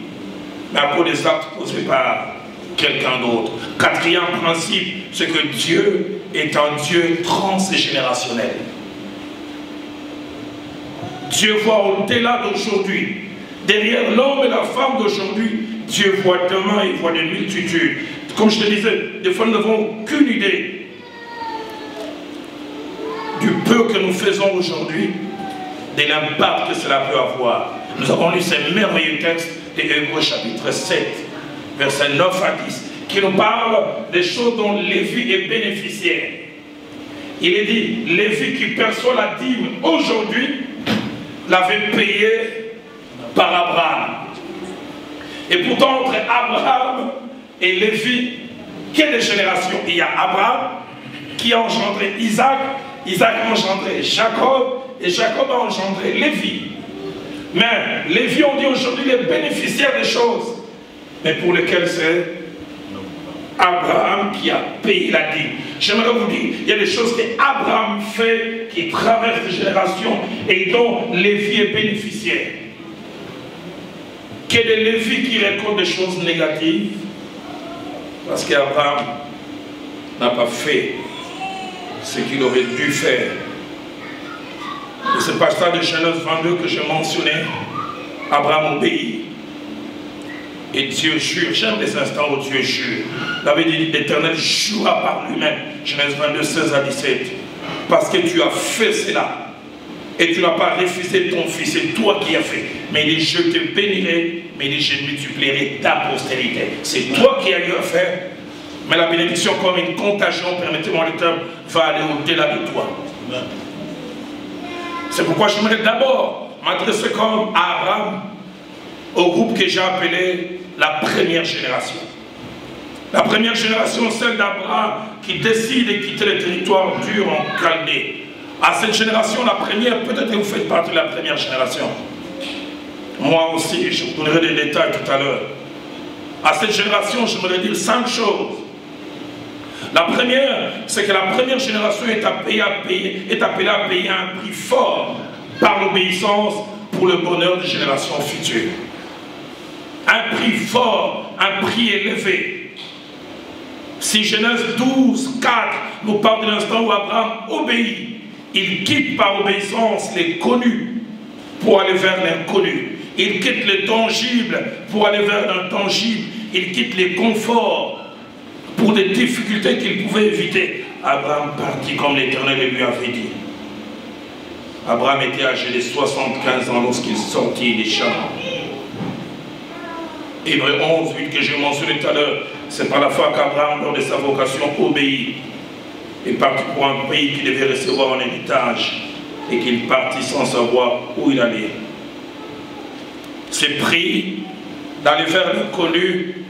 mais à cause des actes posés par quelqu'un d'autre. 4e principe, c'est que Dieu est un Dieu transgénérationnel. Dieu voit au-delà d'aujourd'hui. Derrière l'homme et la femme d'aujourd'hui, Dieu voit demain, il voit des multitudes. Comme je te disais, des fois nous n'avons aucune idée du peu que nous faisons aujourd'hui, de l'impact que cela peut avoir. Nous avons lu ces merveilleux textes de Hébreux chapitre 7, versets 9 à 10, qui nous parle des choses dont Lévi est bénéficiaire. Il est dit, Lévi qui perçoit la dîme aujourd'hui, l'avait payé par Abraham. Et pourtant, entre Abraham et Lévi, quelle génération? Il y a Abraham qui a engendré Isaac, Isaac a engendré Jacob, et Jacob a engendré Lévi. Mais Lévi, on dit aujourd'hui, les bénéficiaires des choses, mais pour lesquelles c'est Abraham qui a payé la dîme. J'aimerais vous dire, il y a des choses qu'Abraham fait qui traversent les générations et dont Lévi est bénéficiaire. Qu'il y ait des Lévi qui récoltent des choses négatives parce qu'Abraham n'a pas fait ce qu'il aurait dû faire. Et ce passage de Genèse 22 que j'ai mentionné, Abraham obéit. Et Dieu jure, j'aime les instants où Dieu jure. David dit, l'Éternel jura par lui-même, Genèse 22, 16 à 17. Parce que tu as fait cela, et tu n'as pas refusé ton fils, c'est toi qui as fait. Mais il dit, je te bénirai, mais il dit, je multiplierai ta postérité. C'est toi qui as eu à faire, mais la bénédiction comme une contagion, permettez-moi le terme, va aller au-delà de toi. C'est pourquoi j'aimerais d'abord m'adresser comme à Abraham, au groupe que j'ai appelé la première génération. La première génération, celle d'Abraham qui décide de quitter le territoire dur en Chaldée. À cette génération, la première, peut-être que vous faites partie de la première génération. Moi aussi, je vous donnerai des détails tout à l'heure. À cette génération, j'aimerais dire 5 choses. La première, c'est que la première génération est appelée à payer un prix fort par l'obéissance pour le bonheur des générations futures. Un prix fort, un prix élevé. Si Genèse 12, 4 nous parle de l'instant où Abraham obéit, il quitte par obéissance les connus pour aller vers l'inconnu. Il quitte le tangible pour aller vers l'intangible. Il quitte les conforts pour des difficultés qu'il pouvait éviter. Abraham partit comme l'Éternel lui avait dit. Abraham était âgé de 75 ans lorsqu'il sortit des champs. Hébreux 11, 8 que j'ai mentionné tout à l'heure, c'est par la foi qu'Abraham, lors de sa vocation, obéit. Il partit pour un pays qu'il devait recevoir en héritage et qu'il partit sans savoir où il allait. C'est pris d'aller vers l'inconnu,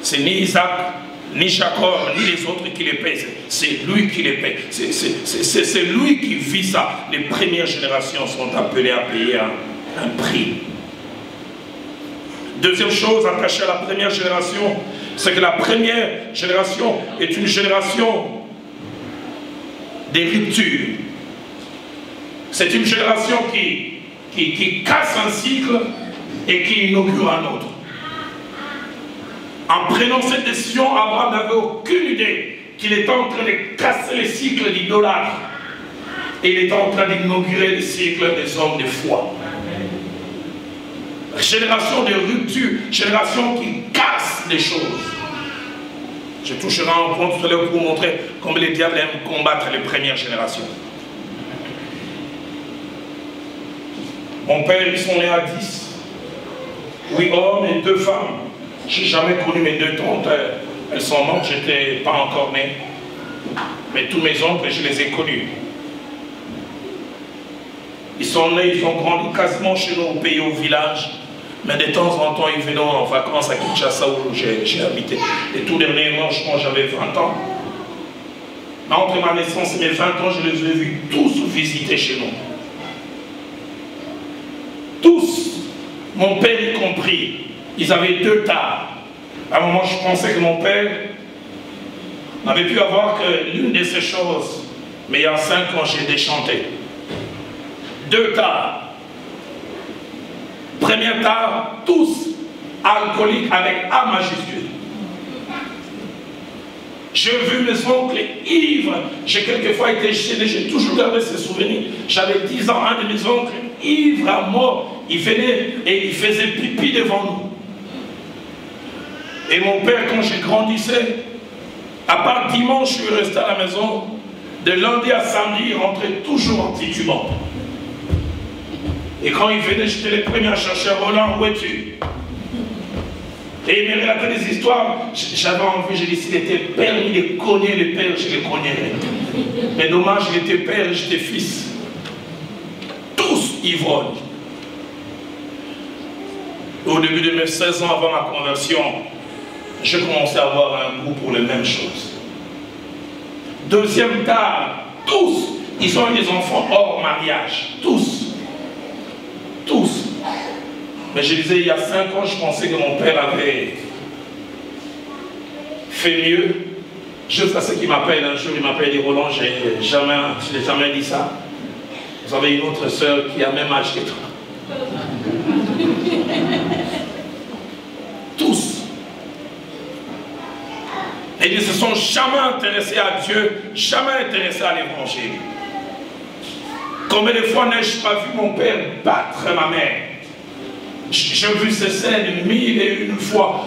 c'est ni Isaac, ni Jacob, ni les autres qui les paient, c'est lui qui les paie. C'est lui qui vit ça. Les premières générations sont appelées à payer un prix. Deuxième chose attachée à la première génération, c'est que la première génération est une génération des ruptures. C'est une génération qui casse un cycle et qui inaugure un autre. En prenant cette décision, Abraham n'avait aucune idée qu'il était en train de casser les cycles d'idolâtres. Et il était en train d'inaugurer le cycle des hommes de foi. Génération de rupture, génération qui casse les choses. Je toucherai un point tout à l'heure pour vous montrer comment les diables aiment combattre les premières générations. Mon père, ils sont nés à 10. 8 hommes et 2 femmes. Je n'ai jamais connu mes 2 tantes. Elles sont mortes, je n'étais pas encore né. Mais tous mes oncles, je les ai connus. Ils sont nés, ils ont grandi quasiment chez nous au pays, au village. Mais de temps en temps, ils venaient en vacances à Kinshasa où j'ai habité. Et tout dernièrement, je pense que j'avais 20 ans. Mais entre ma naissance et mes 20 ans, je les ai vus tous visiter chez nous. Tous, mon père y compris, ils avaient 2 tares. À un moment, je pensais que mon père n'avait pu avoir que l'une de ces choses. Mais il y a 5 ans, j'ai déchanté. 2 tares. Première tare, tous alcooliques avec A majuscule. J'ai vu mes oncles ivres. J'ai quelquefois été gêné, j'ai toujours gardé ces souvenirs. J'avais 10 ans, un de mes oncles, ivre à mort, il venait et il faisait pipi devant nous. Et mon père, quand j'ai grandissais, à part dimanche, je suis resté à la maison. De lundi à samedi, il rentrait toujours en titubant. Et quand il venait, j'étais le premier à chercher Roland, où es-tu? Et il me relatait des histoires. J'avais envie, j'ai dit, s'il était permis de cogner les pères, je les cognerais. Mais dommage, il était père et j'étais fils. Tous ivrognes. Au début de mes 16 ans, avant ma conversion, je commençais à avoir un goût pour les mêmes choses. Deuxième tard, tous, ils ont eu des enfants hors mariage. Tous. Tous. Mais je disais, il y a 5 ans, je pensais que mon père avait fait mieux. Juste à ce qu'il m'appelle un jour, il m'appelle, il dit, Roland, je n'ai jamais dit ça. Vous avez une autre sœur qui a le même âge que toi. Tous. Et ils ne se sont jamais intéressés à Dieu, jamais intéressés à l'évangile. Combien de fois n'ai-je pas vu mon père battre ma mère? J'ai vu ces scènes 1001 fois.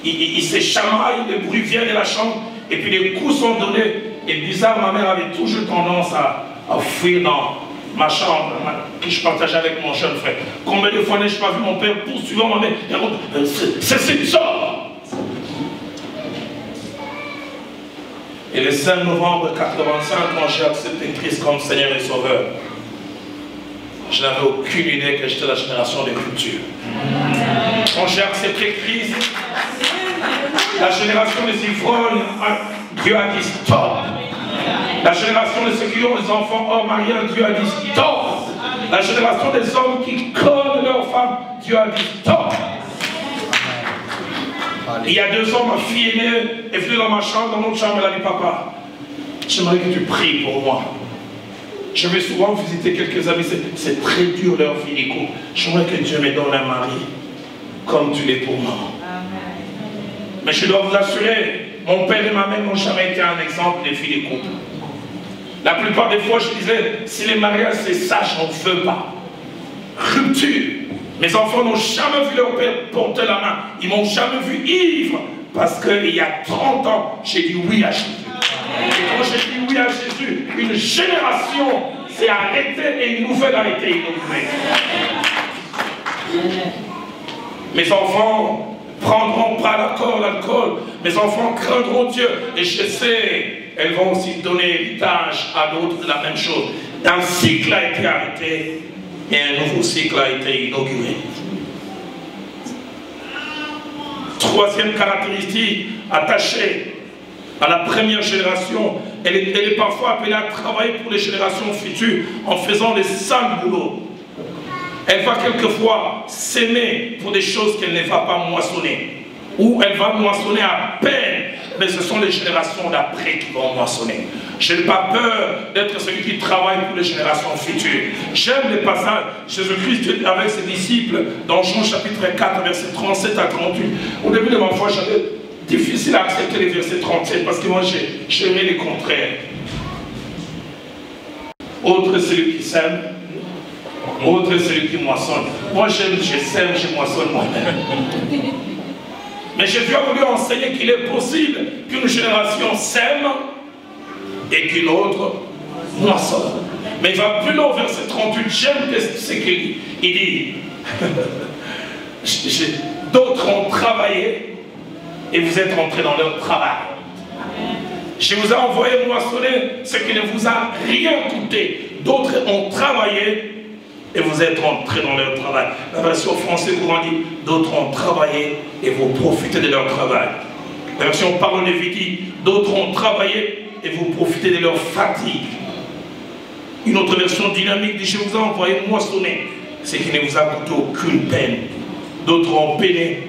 Il se chamaille, le bruit vient de la chambre, et puis les coups sont donnés. Et bizarre, ma mère avait toujours tendance à fuir dans ma chambre, que je partageais avec mon jeune frère. Combien de fois n'ai-je pas vu mon père poursuivant ma mère? C'est ça! Et le 5 novembre 85, quand j'ai accepté Christ comme Seigneur et Sauveur, je n'avais aucune idée que j'étais la génération des cultures. Quand j'ai accepté Christ, la génération des ivrognes, Dieu a dit stop. La génération de ceux qui ont des enfants hors mariage, Dieu a dit stop. La génération des hommes qui collent leurs femmes, Dieu a dit stop. Il y a 2 ans, ma fille aînée est venue dans ma chambre, dans notre chambre, elle a dit, papa, j'aimerais que tu pries pour moi. Je vais souvent visiter quelques amis, c'est très dur leur vie, les couples. J'aimerais que Dieu me donne un mari comme tu l'es pour moi. Mais je dois vous assurer, mon père et ma mère n'ont jamais été un exemple des filles des couples. La plupart des fois, je disais, si les mariages c'est ça, je n'en veux pas. Rupture. Mes enfants n'ont jamais vu leur père porter la main. Ils m'ont jamais vu ivre. Parce qu'il y a 30 ans, j'ai dit oui à Jésus. Et quand j'ai dit oui à Jésus, une génération s'est arrêtée et une nouvelle a été inaugurée. Mes enfants prendront pas l'alcool. Mes enfants craindront Dieu. Et je sais, elles vont aussi donner héritage à d'autres de la même chose. Un cycle a été arrêté et un nouveau cycle a été inauguré. Troisième caractéristique attachée à la première génération, elle est parfois appelée à travailler pour les générations futures en faisant les sales boulots. Elle va quelquefois s'aimer pour des choses qu'elle ne va pas moissonner. Ou elle va moissonner à peine, mais ce sont les générations d'après qui vont moissonner. Je n'ai pas peur d'être celui qui travaille pour les générations futures. J'aime les passages. Jésus-Christ avec ses disciples dans Jean chapitre 4, versets 37 à 38. Au début de ma foi, j'avais difficile à accepter les versets 37 parce que moi j'aimais les contraires. Autre est celui qui sème, autre est celui qui moissonne. Moi j'aime, je sème, je moissonne moi-même. Mais Jésus a voulu enseigner qu'il est possible qu'une génération sème et qu'une autre moissonne. Mais il va plus loin au verset 38, j'aime ce qu'il dit. Il dit, d'autres ont travaillé et vous êtes rentrés dans leur travail. Je vous ai envoyé moissonner ce qui ne vous a rien coûté. D'autres ont travaillé et vous êtes rentrés dans leur travail. La version française courant dit, d'autres ont travaillé et vous profitez de leur travail. La version Parole de vie dit, d'autres ont travaillé et vous profitez de leur fatigue. Une autre version dynamique dit, je vous ai envoyé moissonner ce qui ne vous a coûté aucune peine. D'autres ont peiné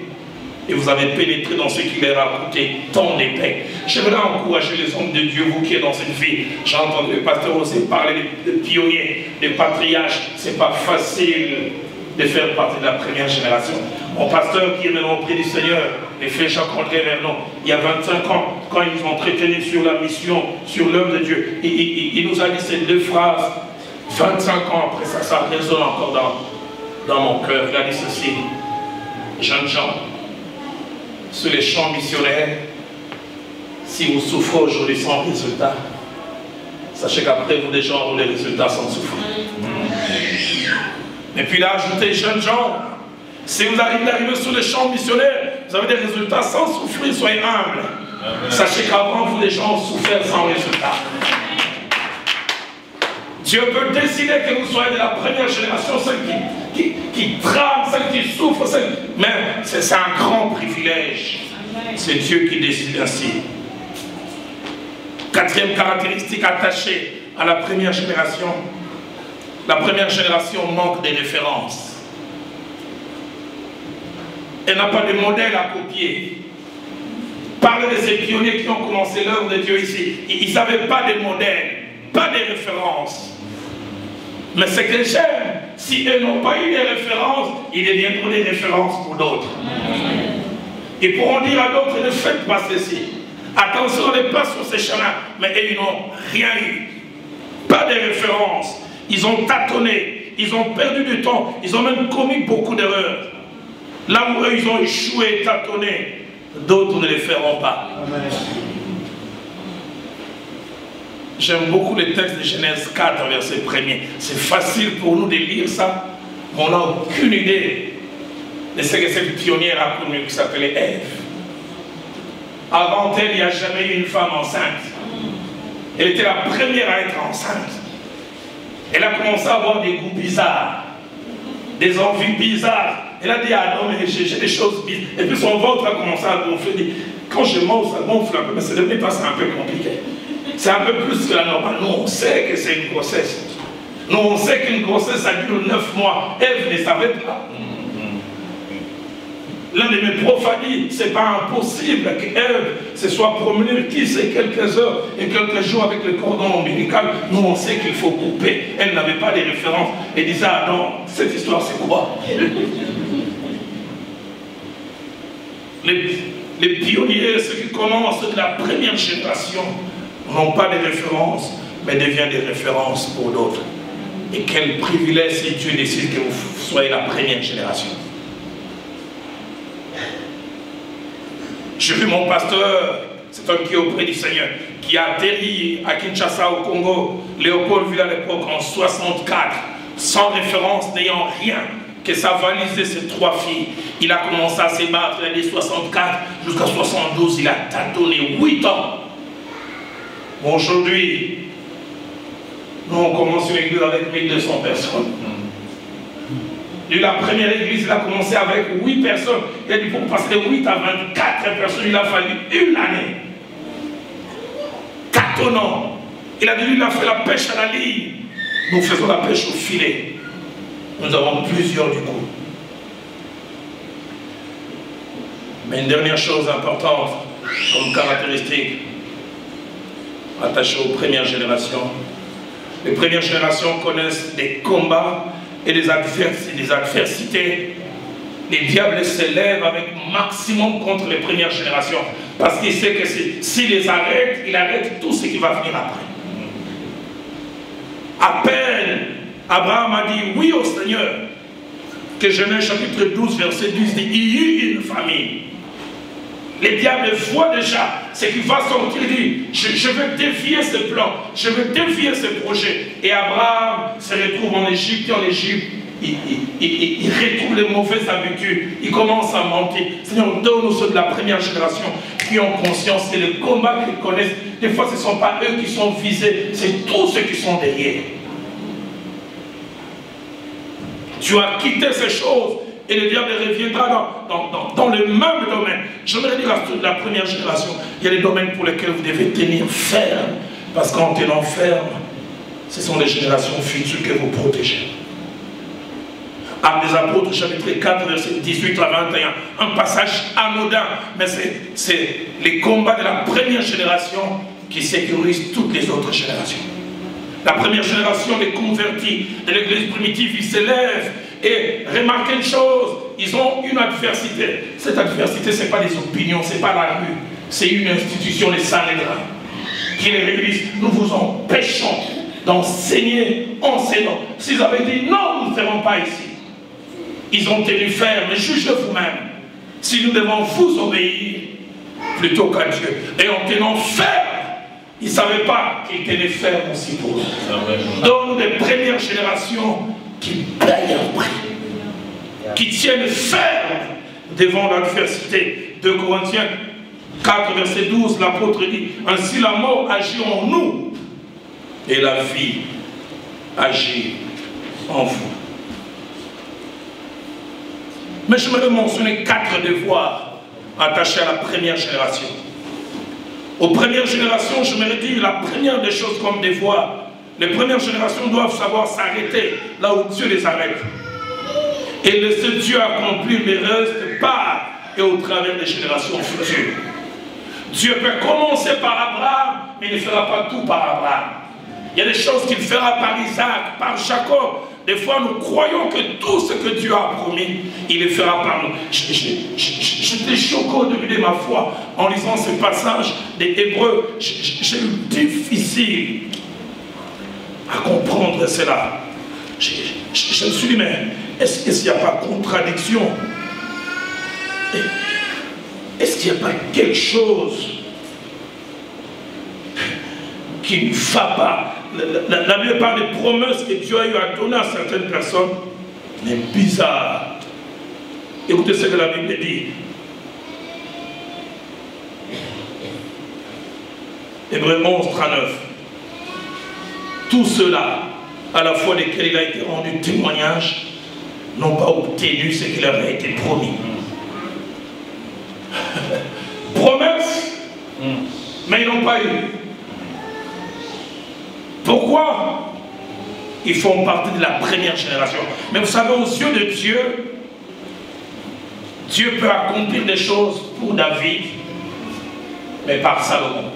et vous avez pénétré dans ce qui leur a coûté tant d'épais. J'aimerais encourager les hommes de Dieu, vous qui êtes dans cette vie. J'ai entendu le pasteur aussi parler des pionniers, des patriarches. C'est pas facile de faire partie de la première génération. Mon pasteur qui est maintenant auprès du Seigneur, les frères Jacques-André Vernon, il y a 25 ans, quand ils nous ont entretenus sur la mission, sur l'œuvre de Dieu, il nous a dit ces 2 phrases. 25 ans après ça, ça résonne encore dans mon cœur. Il a dit ceci, jeunes gens, sur les champs missionnaires, si vous souffrez aujourd'hui sans résultat, sachez qu'après vous déjà aurez les résultats sans souffrir. Et puis il a ajouté, jeunes gens, si vous arrivez sur les champs missionnaires, vous avez des résultats sans souffrir, soyez humbles. Sachez qu'avant vous, les gens ont souffert sans résultat. Dieu peut décider que vous soyez de la première génération, celle qui trame, celle qui souffre, mais c'est un grand privilège. C'est Dieu qui décide ainsi. 4e caractéristique attachée à la première génération. La première génération manque de références. Elle n'a pas de modèle à copier. Parlez de ces pionniers qui ont commencé l'œuvre de Dieu ici. Ils n'avaient pas de modèle, pas de références. Mais ce que j'aime, si eux n'ont pas eu des références, ils deviendront des références pour d'autres. Ils pourront dire à d'autres, ne faites pas ceci. Attention, ne pas sur ces chemins. Mais eux, ils n'ont rien eu. Pas de références. Ils ont tâtonné. Ils ont perdu du temps. Ils ont même commis beaucoup d'erreurs. Là où eux, ils ont échoué, tâtonné, d'autres ne les feront pas. Amen. J'aime beaucoup les textes de Genèse 4, verset 1er. C'est facile pour nous de lire ça, mais on n'a aucune idée de ce que cette pionnière a connu qui s'appelait Ève. Avant elle, il n'y a jamais eu une femme enceinte. Elle était la première à être enceinte. Elle a commencé à avoir des goûts bizarres, des envies bizarres. Elle a dit, ah non, mais j'ai des choses bizarres. Et puis son ventre a commencé à gonfler. Quand je mange, ça gonfle un peu, mais c'est devenu pas un peu compliqué. C'est un peu plus que la normale. Nous, on sait que c'est une grossesse. Nous, on sait qu'une grossesse, ça dure 9 mois. Ève ne savait pas. L'un de mes profs a dit, c'est pas impossible qu'Ève se soit promenée qui sait quelques heures et quelques jours avec le cordon ombilical. Nous, on sait qu'il faut couper. Elle n'avait pas de références. Elle disait, ah non, cette histoire, c'est quoi? Les pionniers, ceux qui commencent de la première génération, n'ont pas de références, mais deviennent des références pour d'autres. Et quel privilège si Dieu décide que vous soyez la première génération. J'ai vu mon pasteur, c'est un qui est auprès du Seigneur, qui a atterri à Kinshasa au Congo, Léopoldville à l'époque en 64, sans référence, n'ayant rien que sa valise et ses 3 filles. Il a commencé à se battre l'année 64 jusqu'à 72, il a tâtonné 8 ans. Bon, aujourd'hui, nous on commence une église avec 1200 personnes. Lui, la première église, il a commencé avec 8 personnes. Il a dit pour passer de 8 à 24 personnes, il a fallu une année. Tâtonnant. Il a dit, lui, il a fait la pêche à la ligne. Nous faisons la pêche au filet. Nous avons plusieurs du coup. Mais une dernière chose importante, comme caractéristique, attachée aux premières générations. Les premières générations connaissent des combats et des adversités. Les diables s'élèvent avec maximum contre les premières générations. Parce qu'il sait que s'il les arrête, il arrête tout ce qui va venir après. À peine Abraham a dit oui au Seigneur, que Genèse chapitre 12 verset 10 dit, il y eut une famille. Les diables voient déjà ce qui va sortir, il dit, je vais défier ce plan, je vais défier ce projet. Et Abraham se retrouve en Égypte, et en Égypte, il retrouve les mauvaises habitudes, il commence à mentir. Seigneur, donne-nous ceux de la première génération qui ont conscience que le combat qu'ils connaissent, des fois ce ne sont pas eux qui sont visés, c'est tous ceux qui sont derrière. Tu as quitté ces choses et le diable reviendra dans le même domaine. J'aimerais dire à la première génération, il y a des domaines pour lesquels vous devez tenir ferme. Parce qu'en tenant ferme, ce sont les générations futures que vous protégez. Actes des Apôtres, chapitre 4, verset 18 à 21. Un passage anodin, mais c'est les combats de la première génération qui sécurisent toutes les autres générations. La première génération des convertis de l'église primitive, ils s'élèvent et remarquez une chose, ils ont une adversité. Cette adversité, ce n'est pas des opinions, ce n'est pas la rue, c'est une institution, les Sanhédrins, qui les réunissent. Nous vous empêchons d'enseigner, enseignants. S'ils avaient dit non, nous ne ferons pas ici. Ils ont tenu ferme, mais jugez vous-même. Si nous devons vous obéir plutôt qu'à Dieu. Et en tenant ferme, ils ne savaient pas qu'ils tenaient ferme aussi pour eux. Donc des premières générations qui payent un prix, qui tiennent ferme devant l'adversité. 2 Corinthiens 4, verset 12, l'apôtre dit, ainsi la mort agit en nous et la vie agit en vous. Mais je me mentionner 4 devoirs attachés à la première génération. Aux premières générations, je me dis la première des choses comme devoir, les premières générations doivent savoir s'arrêter là où Dieu les arrête. Et laisser Dieu accomplir le reste par et au travers des générations futures. Dieu peut commencer par Abraham, mais il ne fera pas tout par Abraham. Il y a des choses qu'il fera par Isaac, par Jacob. Des fois, nous croyons que tout ce que Dieu a promis, il le fera par nous. J'étais choqué au début de ma foi en lisant ce passage des Hébreux. J'ai eu difficile à comprendre cela. Je me suis dit, mais est-ce qu'il n'y a pas contradiction? Est-ce qu'il n'y a pas quelque chose qui ne va pas? La Bible parle des promesses que Dieu a eu à donner à certaines personnes, mais bizarre. Écoutez ce que la Bible dit. Hébreux 11, 39. Tout cela, à la fois desquels il a été rendu témoignage, n'ont pas obtenu ce qui leur a été promis. Promesse, mais ils n'ont pas eu. Pourquoi? Ils font partie de la première génération. Mais vous savez, aux yeux de Dieu, Dieu peut accomplir des choses pour David, mais par Salomon.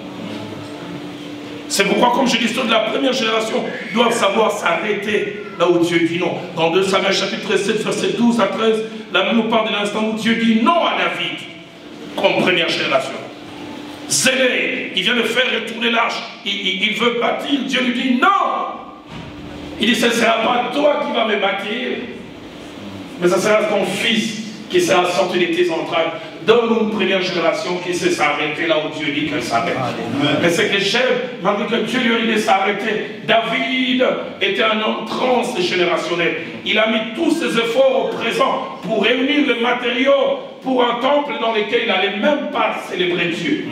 C'est pourquoi, comme je dis, ceux de la première génération doivent savoir s'arrêter là où Dieu dit non. Dans 2 Samuel chapitre 7, verset 12 à 13, là nous parle de l'instant où Dieu dit non à David, comme première génération. Zélé, il vient de faire retourner l'arche, il veut bâtir, Dieu lui dit non. Il dit, ce ne sera pas toi qui vas me bâtir, mais ce sera ton fils qui sera sorti de tes entrailles. Donne une première génération qui sait s'arrêter là où Dieu dit qu'elle s'arrête. Mais ce que j'aime, malgré que Dieu lui a dit de s'arrêter, David était un homme transgénérationnel. Il a mis tous ses efforts au présent pour réunir les matériaux pour un temple dans lequel il n'allait même pas célébrer Dieu.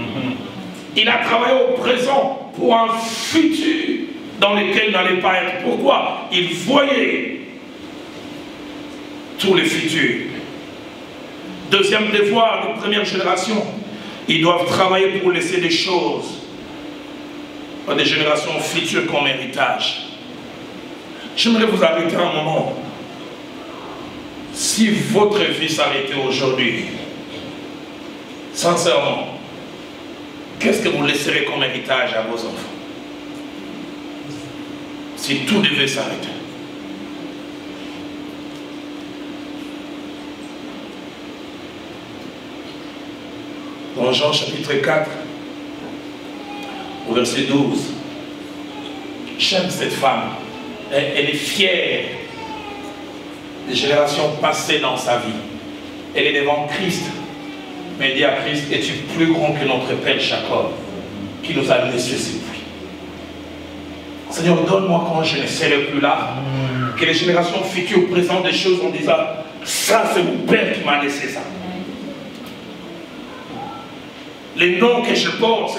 Il a travaillé au présent pour un futur dans lequel il n'allait pas être. Pourquoi? Il voyait tous les futurs. Deuxième devoir de première génération, ils doivent travailler pour laisser des choses à des générations futures comme héritage. J'aimerais vous arrêter un moment. Si votre vie s'arrêtait aujourd'hui, sincèrement, qu'est-ce que vous laisserez comme héritage à vos enfants? Si tout devait s'arrêter. Dans Jean chapitre 4, au verset 12, j'aime cette femme. Elle est fière des générations passées dans sa vie. Elle est devant Christ. Mais elle dit à Christ, es-tu plus grand que notre Père Jacob, qui nous a laissé ses puits? Seigneur, donne-moi quand je ne serai plus là, que les générations futures présentent des choses en disant, ça c'est mon Père qui m'a laissé ça. Les noms que je porte,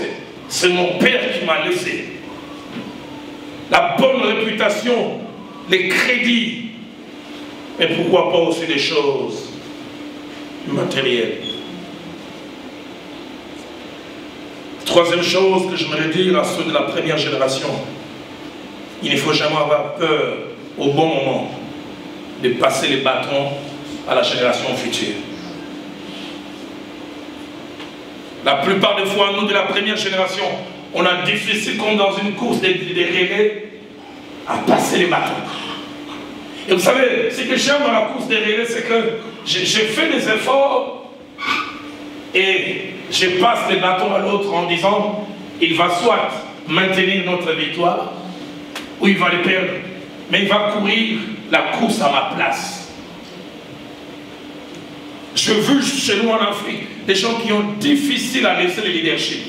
c'est mon Père qui m'a laissé. La bonne réputation, les crédits, mais pourquoi pas aussi des choses matérielles. Troisième chose que j'aimerais dire à ceux de la première génération, il ne faut jamais avoir peur au bon moment de passer les bâtons à la génération future. La plupart des fois, nous de la première génération, on a difficile comme dans une course des relais à passer les bâtons. Et vous savez, ce que j'aime dans la course des relais, c'est que j'ai fait des efforts et je passe les bâtons à l'autre en disant, il va soit maintenir notre victoire ou il va les perdre, mais il va courir la course à ma place. Je veux chez nous en Afrique des gens qui ont difficile à laisser le leadership.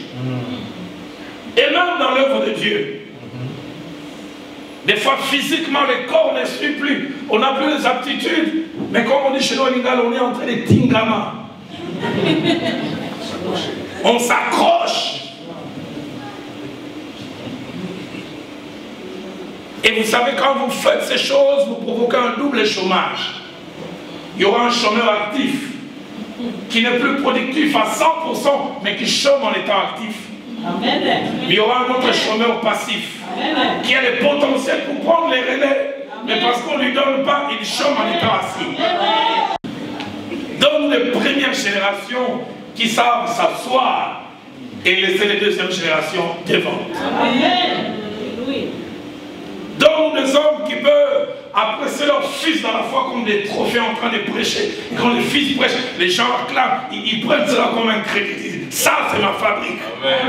Et même dans l'œuvre de Dieu. Des fois, physiquement, le corps ne suit plus. On n'a plus les aptitudes. Mais comme on dit chez nous, on est en train de tingama. On s'accroche. Et vous savez, quand vous faites ces choses, vous provoquez un double chômage. Il y aura un chômeur actif qui n'est plus productif à 100%, mais qui chôme en étant actif. Amen. Il y aura un autre chômeur passif. Amen. Qui a le potentiel pour prendre les relais, amen, mais parce qu'on ne lui donne pas, il chôme en étant assis. Donne les premières générations qui savent s'asseoir et laisser les deuxièmes générations devant. Amen. Donc des hommes qui peuvent apprécier leur fils dans la foi comme des trophées en train de prêcher. Et quand les fils prêchent, les gens acclament, ils prennent cela comme un crédit. Ça, c'est ma fabrique. Amen.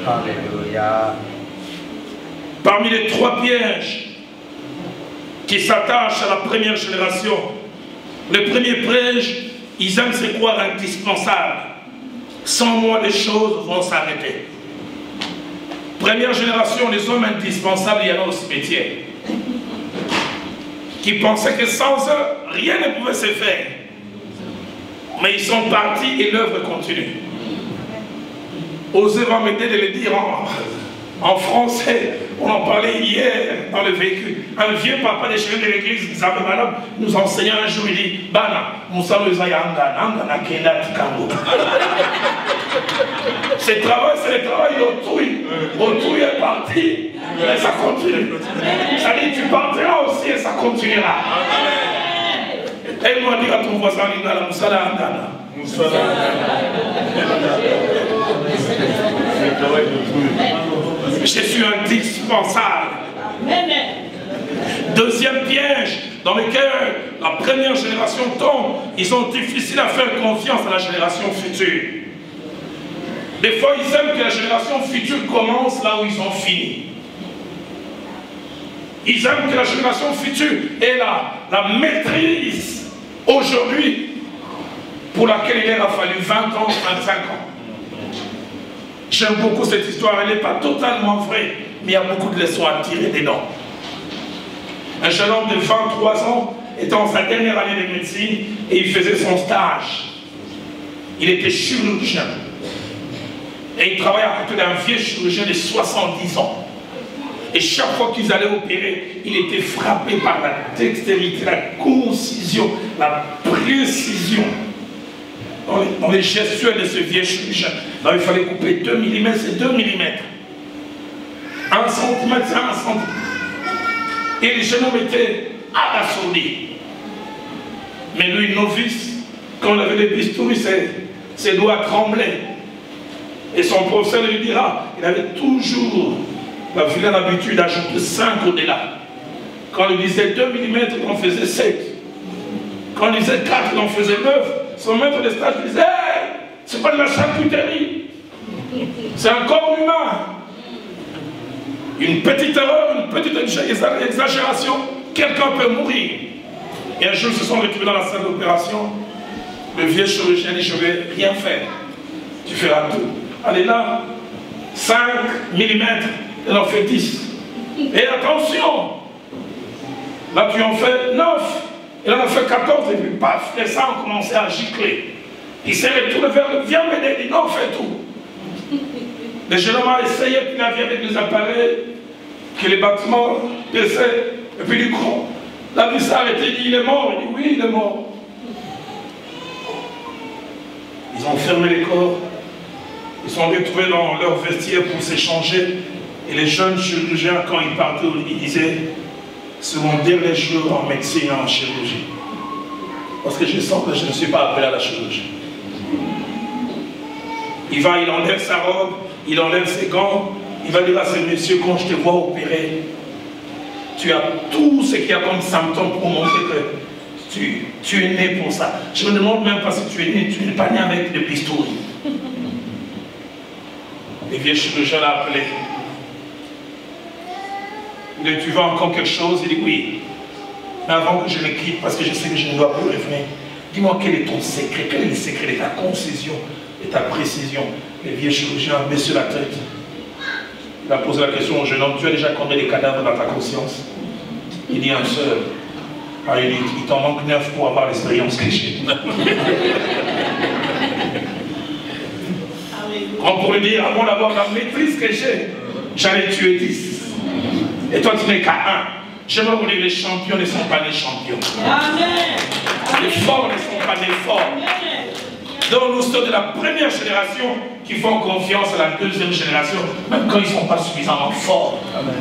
Amen. Alléluia. Parmi les 3 pièges qui s'attachent à la première génération, le premier piège, ils aiment se croire indispensables. Sans moi, les choses vont s'arrêter. Première génération, les hommes indispensables, il y en a au cimetière, qui pensaient que sans eux, rien ne pouvait se faire. Mais ils sont partis et l'œuvre continue. Osez-moi m'aider de le dire en français. On en parlait hier dans le véhicule. Un vieux papa des chefs de l'église, nous enseignait un jour, il dit, Bana, Moussa ce travail, c'est le travail d'autrui. Autrui est parti, mais ça continue. Ça dit, tu partiras aussi et ça continuera. Aide-moi à dire à ton voisin, Lingala Moussala Andana. Je suis indispensable. Deuxième piège dans lequel la première génération tombe, ils sont difficiles à faire confiance à la génération future. Des fois, ils aiment que la génération future commence là où ils ont fini. Ils aiment que la génération future ait la maîtrise aujourd'hui pour laquelle il leur a fallu 20 ans, 25 ans. J'aime beaucoup cette histoire, elle n'est pas totalement vraie, mais il y a beaucoup de leçons à tirer dedans. Un jeune homme de 23 ans était en sa dernière année de médecine et il faisait son stage. Il était chirurgien. Et il travaillait à côté d'un vieux chirurgien de 70 ans. Et chaque fois qu'ils allaient opérer, il était frappé par la dextérité, la concision, la précision dans les gestuels de ce vieux chirurgien. Donc il fallait couper 2 mm, c'est 2 mm. 1 cm, c'est 1 cm. Et le jeune homme était abasourdi. Mais lui, novice, quand on avait des bistouris, ses doigts tremblaient. Et son professeur lui dira, il avait toujours la vilaine habitude d'ajouter 5 au-delà. Quand il disait 2 mm, il en faisait 7. Quand il disait 4, il en faisait 9. Son maître de stage disait, hey, c'est pas de la charcuterie. C'est un corps humain. Une petite erreur, une petite exagération, quelqu'un peut mourir. Et un jour, ils se sont retrouvés dans la salle d'opération. Le vieux chirurgien dit, je ne vais rien faire. Tu feras tout. Allez là, 5 mm, il en fait 10. Et attention, là tu en fais 9, il en a fait 14, et puis paf, les sangs ont commencé à gicler. Il s'est retourné vers le viens m'aider, il dit non, fais tout. Le jeune homme a essayé, puis il a vu avec les appareils, que les bâtiments baissaient, et puis du coup, la vie s'est arrêtée, il dit il est mort, il dit oui, il est mort. Ils ont fermé les corps. Ils sont retrouvés dans leur vestiaire pour s'échanger. Et les jeunes chirurgiens, quand ils partaient, ils disaient, c'est mon dernier jour en médecine et en chirurgie. Parce que je sens que je ne suis pas appelé à la chirurgie. Il va, il enlève sa robe, il enlève ses gants, il va dire à ce monsieur, quand je te vois opérer, tu as tout ce qu'il y a comme symptôme pour montrer que tu es né pour ça. Je me demande même pas si tu es né, tu n'es pas né avec des bistouris. Le vieux chirurgien l'a appelé. Il dit, tu veux encore quelque chose? Il dit, oui. Mais avant que je le quitte, parce que je sais que je ne dois plus revenir, dis-moi quel est ton secret, quel est le secret de ta concision, de ta précision. Le vieux chirurgien met sur la tête. Il a posé la question au jeune homme, tu as déjà combien de cadavres dans ta conscience? Il dit, un seul. Alors il dit, il t'en manque 9 pour avoir l'expérience que j'ai. Comme pour lui dire, avant d'avoir la maîtrise que j'ai, j'allais tuer 10. Et toi, tu n'es qu'à 1. J'aimerais vous dire, les champions ne sont pas des champions. Amen. Les forts ne sont pas des forts. Donc nous sommes de la première génération qui font confiance à la deuxième génération, même quand ils ne sont pas suffisamment forts. Amen.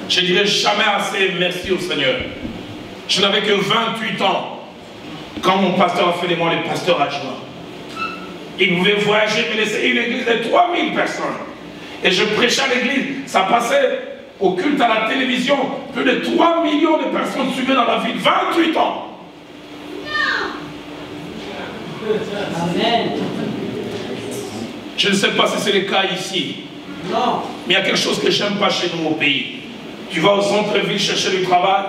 Je ne dirai jamais assez merci au Seigneur. Je n'avais que 28 ans quand mon pasteur a fait de moi le pasteur adjoint. Il pouvait voyager, me laisser une église de 3000 personnes. Et je prêchais à l'église, ça passait au culte à la télévision. Plus de 3 millions de personnes suivaient dans la ville. 28 ans. Amen. Je ne sais pas si c'est le cas ici. Non. Mais il y a quelque chose que je n'aime pas chez nous au pays. Tu vas au centre-ville chercher du travail,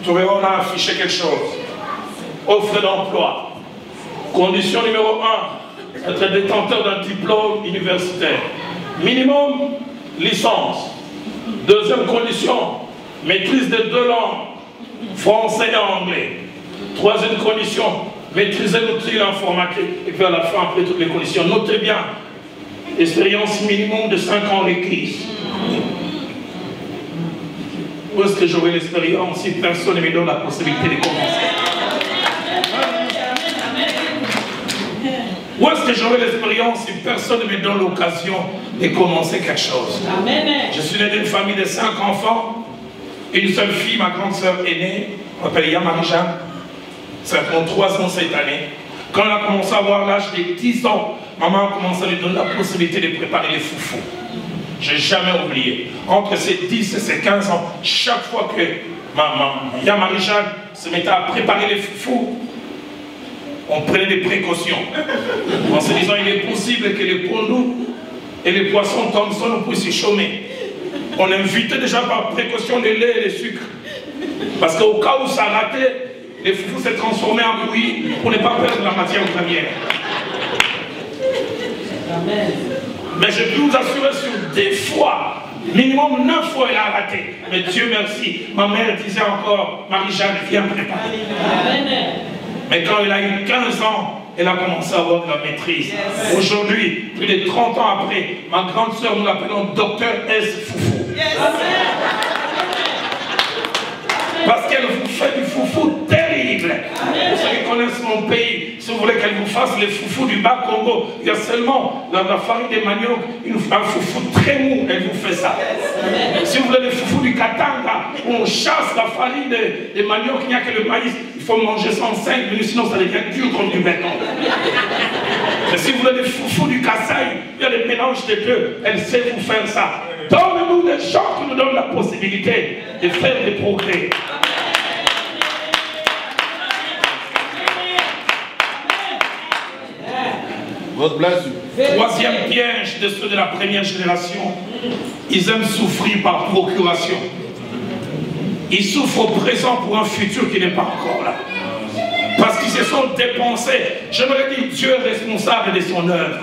tu te verras, on a affiché quelque chose. Offre d'emploi. Condition numéro 1, être détenteur d'un diplôme universitaire. Minimum, licence. Deuxième condition, maîtrise de 2 langues, français et anglais. Troisième condition, maîtriser l'outil informatique. Et puis à la fin, après toutes les conditions, notez bien, expérience minimum de 5 ans requise. Où est-ce que j'aurai l'expérience si personne ne me donne la possibilité de commencer? Où est-ce que j'aurai l'expérience si personne ne me donne l'occasion de commencer quelque chose? Amen. Je suis né d'une famille de 5 enfants. Une seule fille, ma grande sœur aînée, on l'appelle Yamarija. 53 ans cette année. Quand elle a commencé à avoir l'âge de 10 ans, maman a commencé à lui donner la possibilité de préparer les foufous. Je n'ai jamais oublié. Entre ses 10 et ses 15 ans, chaque fois que Marie-Jeanne se mettait à préparer les foufous, on prenait des précautions. En se disant, il est possible que les pondous et les poissons Thomson puissent y chômer. On invitait déjà par précaution le lait et le sucre. Parce qu'au cas où ça ratait, les foufous s'est transformés en bouillie pour ne pas perdre la matière première. Mais je peux vous assurer sur des fois, minimum 9 fois elle a raté. Mais Dieu merci, ma mère disait encore, Marie-Jeanne, viens préparer. Mais quand elle a eu 15 ans, elle a commencé à avoir de la maîtrise. Aujourd'hui, plus de 30 ans après, ma grande sœur, nous l'appelons Docteur S. Foufou. Parce qu'elle vous fait du foufou terrible. Pour ceux qui connaissent mon pays, si vous voulez qu'elle vous fasse les foufous du bas Congo, il y a seulement la farine de manioc, un foufou très mou, elle vous fait ça. Si vous voulez les foufous du Katanga, on chasse la farine de manioc, il n'y a que le maïs, il faut manger ça en 5 minutes, sinon ça devient dur comme du béton. Mais si vous voulez les foufous du Kasaï, il y a des mélanges de deux, elle sait vous faire ça. Donnez-nous des gens qui nous donnent la possibilité de faire des progrès. God bless you. Troisième piège de ceux de la première génération, ils aiment souffrir par procuration. Ils souffrent au présent pour un futur qui n'est pas encore là. Parce qu'ils se sont dépensés. J'aimerais dire Dieu est responsable de son œuvre.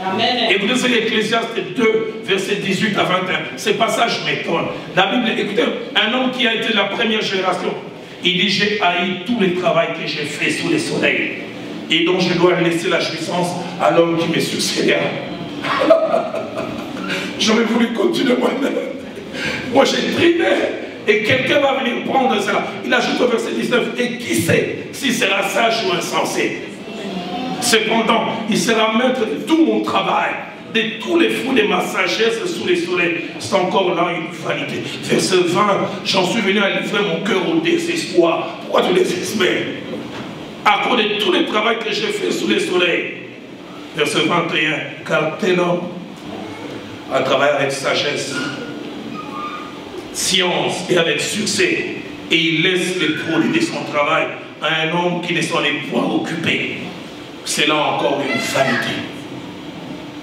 Amen. Et vous lisez l'Ecclésiaste 2, versets 18 à 21. Ces passages m'étonnent. La Bible, écoutez, un homme qui a été de la première génération, il dit, j'ai haï tout le travail que j'ai fait sous le soleil. Et donc je dois laisser la jouissance à l'homme qui me succédera. J'aurais voulu continuer moi-même. Moi j'ai trimé. Et quelqu'un va venir prendre cela. Il ajoute au verset 19. Et qui sait s'il sera sage ou insensé? Cependant, il sera maître de tout mon travail, de tous les fruits de ma sagesse sous les soleils. C'est encore là une vanité. Verset 20. J'en suis venu à livrer mon cœur au désespoir. Pourquoi tu désespères? À cause de tout le travail que j'ai fait sous les soleils. Verset 21. Car tel homme a travaillé avec sagesse, science et avec succès, et il laisse les produits de son travail à un homme qui ne s'en est point occupé. C'est là encore une vanité.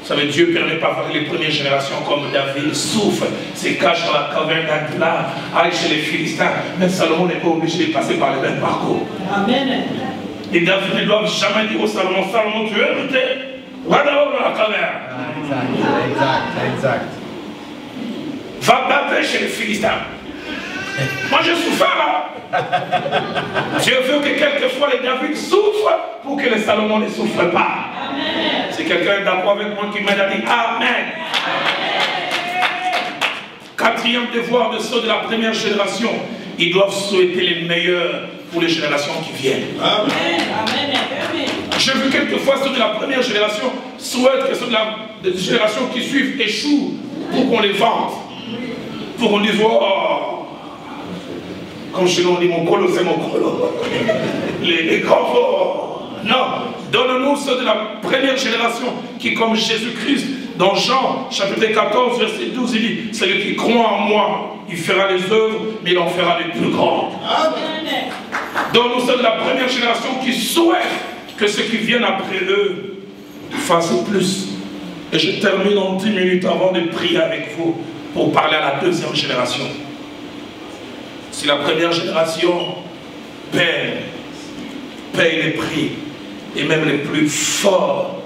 Vous savez, Dieu ne permet pas voir les premières générations comme David souffre, se cache dans la caverne d'Adullam, aille chez les Philistins. Mais Salomon n'est pas obligé de passer par le même parcours. Amen. Et David ne doit jamais dire au Salomon, Salomon, tu es hérité, va d'abord dans la caverne. Exact. Va battre chez les Philistins. Moi je souffre. Dieu veut que quelquefois les David souffrent pour que les Salomon ne souffrent pas. Si quelqu'un est d'accord avec moi qui m'aide à dire Amen. Quatrième devoir de ceux de la première génération, ils doivent souhaiter les meilleurs pour les générations qui viennent. Amen. J'ai vu quelquefois ceux de la première génération souhaitent que ceux de la génération qui suivent échouent pour qu'on les vende. Pour qu'on dise, oh, comme chez nous on dit mon colo, c'est mon colo. Les grands forts. Non, donne-nous ceux de la première génération qui, comme Jésus-Christ, dans Jean, chapitre 14, verset 12, il dit, celui qui croit en moi, il fera les œuvres, mais il en fera les plus grandes. Donne-nous ceux de la première génération qui souhaitent que ceux qui viennent après eux fassent plus. Et je termine en 10 minutes avant de prier avec vous pour parler à la deuxième génération. Si la première génération paye les prix, et même les plus forts,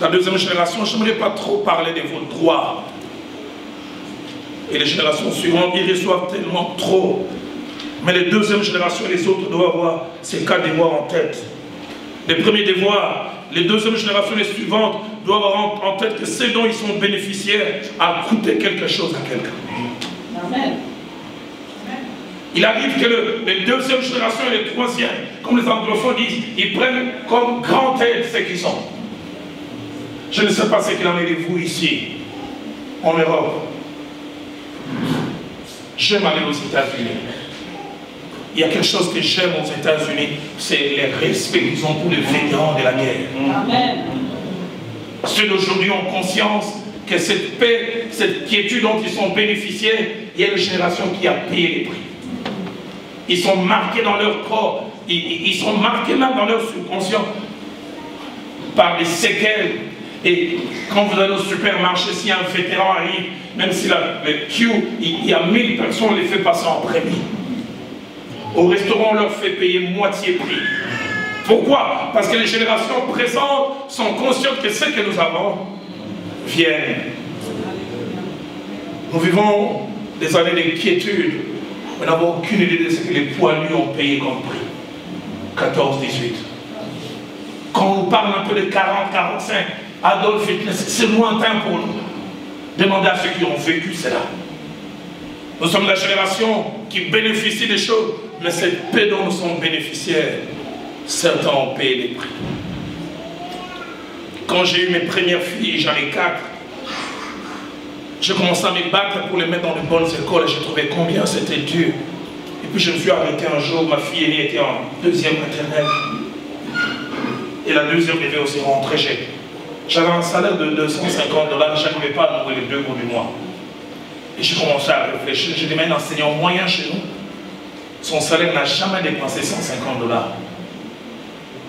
la deuxième génération, je n'aimerais pas trop parler de vos droits. Et les générations suivantes, ils reçoivent tellement trop. Mais les deuxièmes générations et les autres doivent avoir ces 4 devoirs en tête. Les premiers devoirs, les deuxièmes générations et les suivantes doivent avoir en tête que ce dont ils sont bénéficiaires a coûté quelque chose à quelqu'un. Amen. Il arrive que les deuxièmes générations et les troisièmes, comme les anglophones disent, ils prennent comme grande aide ce qu'ils ont. Je ne sais pas ce qu'il en est de vous ici, en Europe. J'aime aller aux États-Unis. il y a quelque chose que j'aime aux États-Unis, c'est le respect qu'ils ont pour les vétérans de la guerre. Amen. Ceux d'aujourd'hui ont conscience que cette paix, cette quiétude dont ils sont bénéficiaires, il y a une génération qui a payé les prix. Ils sont marqués dans leur corps, ils sont marqués même dans leur subconscient par les séquelles. Et quand vous allez au supermarché, si un vétéran arrive, même si le queue, il y a 1000 personnes, on les fait passer en premier. Au restaurant, on leur fait payer moitié prix. Pourquoi? Parce que les générations présentes sont conscientes que ce que nous avons viennent. Nous vivons des années de quiétude. Nous n'avons aucune idée de ce que les poilus ont payé comme prix. 14, 18. Quand on parle un peu de 40, 45, Adolf Hitler, c'est lointain pour nous. Demandez à ceux qui ont vécu cela. Nous sommes la génération qui bénéficie des choses, mais cette paix dont nous sommes bénéficiaires, certains ont payé les prix. Quand j'ai eu mes premières filles, j'en ai 4, j'ai commencé à me battre pour les mettre dans de bonnes écoles et j'ai trouvé combien c'était dur. Et puis je me suis arrêté un jour, ma fille aînée était en 2e maternelle. Et la 2e devait aussi rentrer. J'avais un salaire de 250 $, je n'arrivais pas à nourrir les 2 bouts du mois. Et j'ai commencé à réfléchir. J'ai dit, mais un enseignant moyen chez nous, son salaire n'a jamais dépensé 150 $.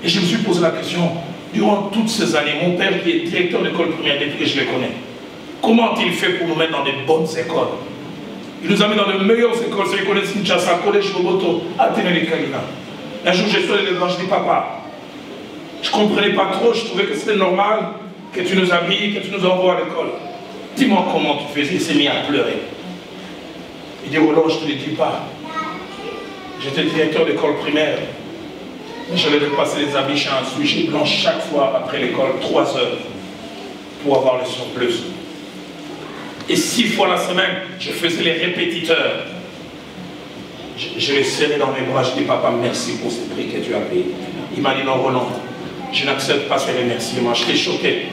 Et je me suis posé la question, durant toutes ces années, mon père qui est directeur d'école primaire depuis que je le connais, comment a-t-il fait pour nous mettre dans des bonnes écoles? Il nous a mis dans de meilleures écoles, ceux qui connaissent Kinshasa, Collège Boboto, Athénée de Kalina. Un jour, j'ai sauté les dents, je dis, papa, je ne comprenais pas trop, je trouvais que c'était normal que tu nous habilles, que tu nous envoies à l'école. Dis-moi comment tu faisais. Il s'est mis à pleurer. Il dit, Roland, je ne te le dis pas. J'étais directeur d'école primaire. J'allais passer les habits chez un sujet blanc chaque fois après l'école, 3 heures, pour avoir le surplus. Et 6 fois la semaine, je faisais les répétiteurs. Je les serrais dans mes bras, je dis, papa, merci pour ce prix que tu as payé. Il m'a dit, non, Roland, je n'accepte pas ces remerciements. J'étais choqué.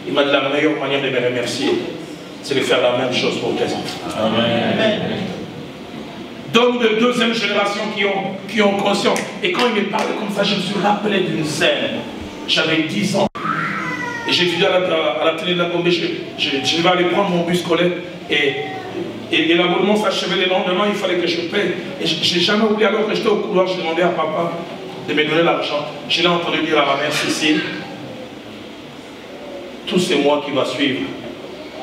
Il m'a dit, la meilleure manière de me remercier, c'est de faire la même chose pour tes enfants. Amen. D'hommes de 2e génération qui ont conscience. Et quand il me parlait comme ça, je me suis rappelé d'une scène. J'avais 10 ans. Et j'étudiais à la télé de la Gombe. Je devais aller prendre mon bus scolaire. Et l'abonnement s'achevait le lendemain, il fallait que je paye. Et je n'ai jamais oublié, alors que j'étais au couloir, je demandais à papa de me donner l'argent. Je l'ai entendu dire à ma mère Cécile, tous ces mois qui va suivre,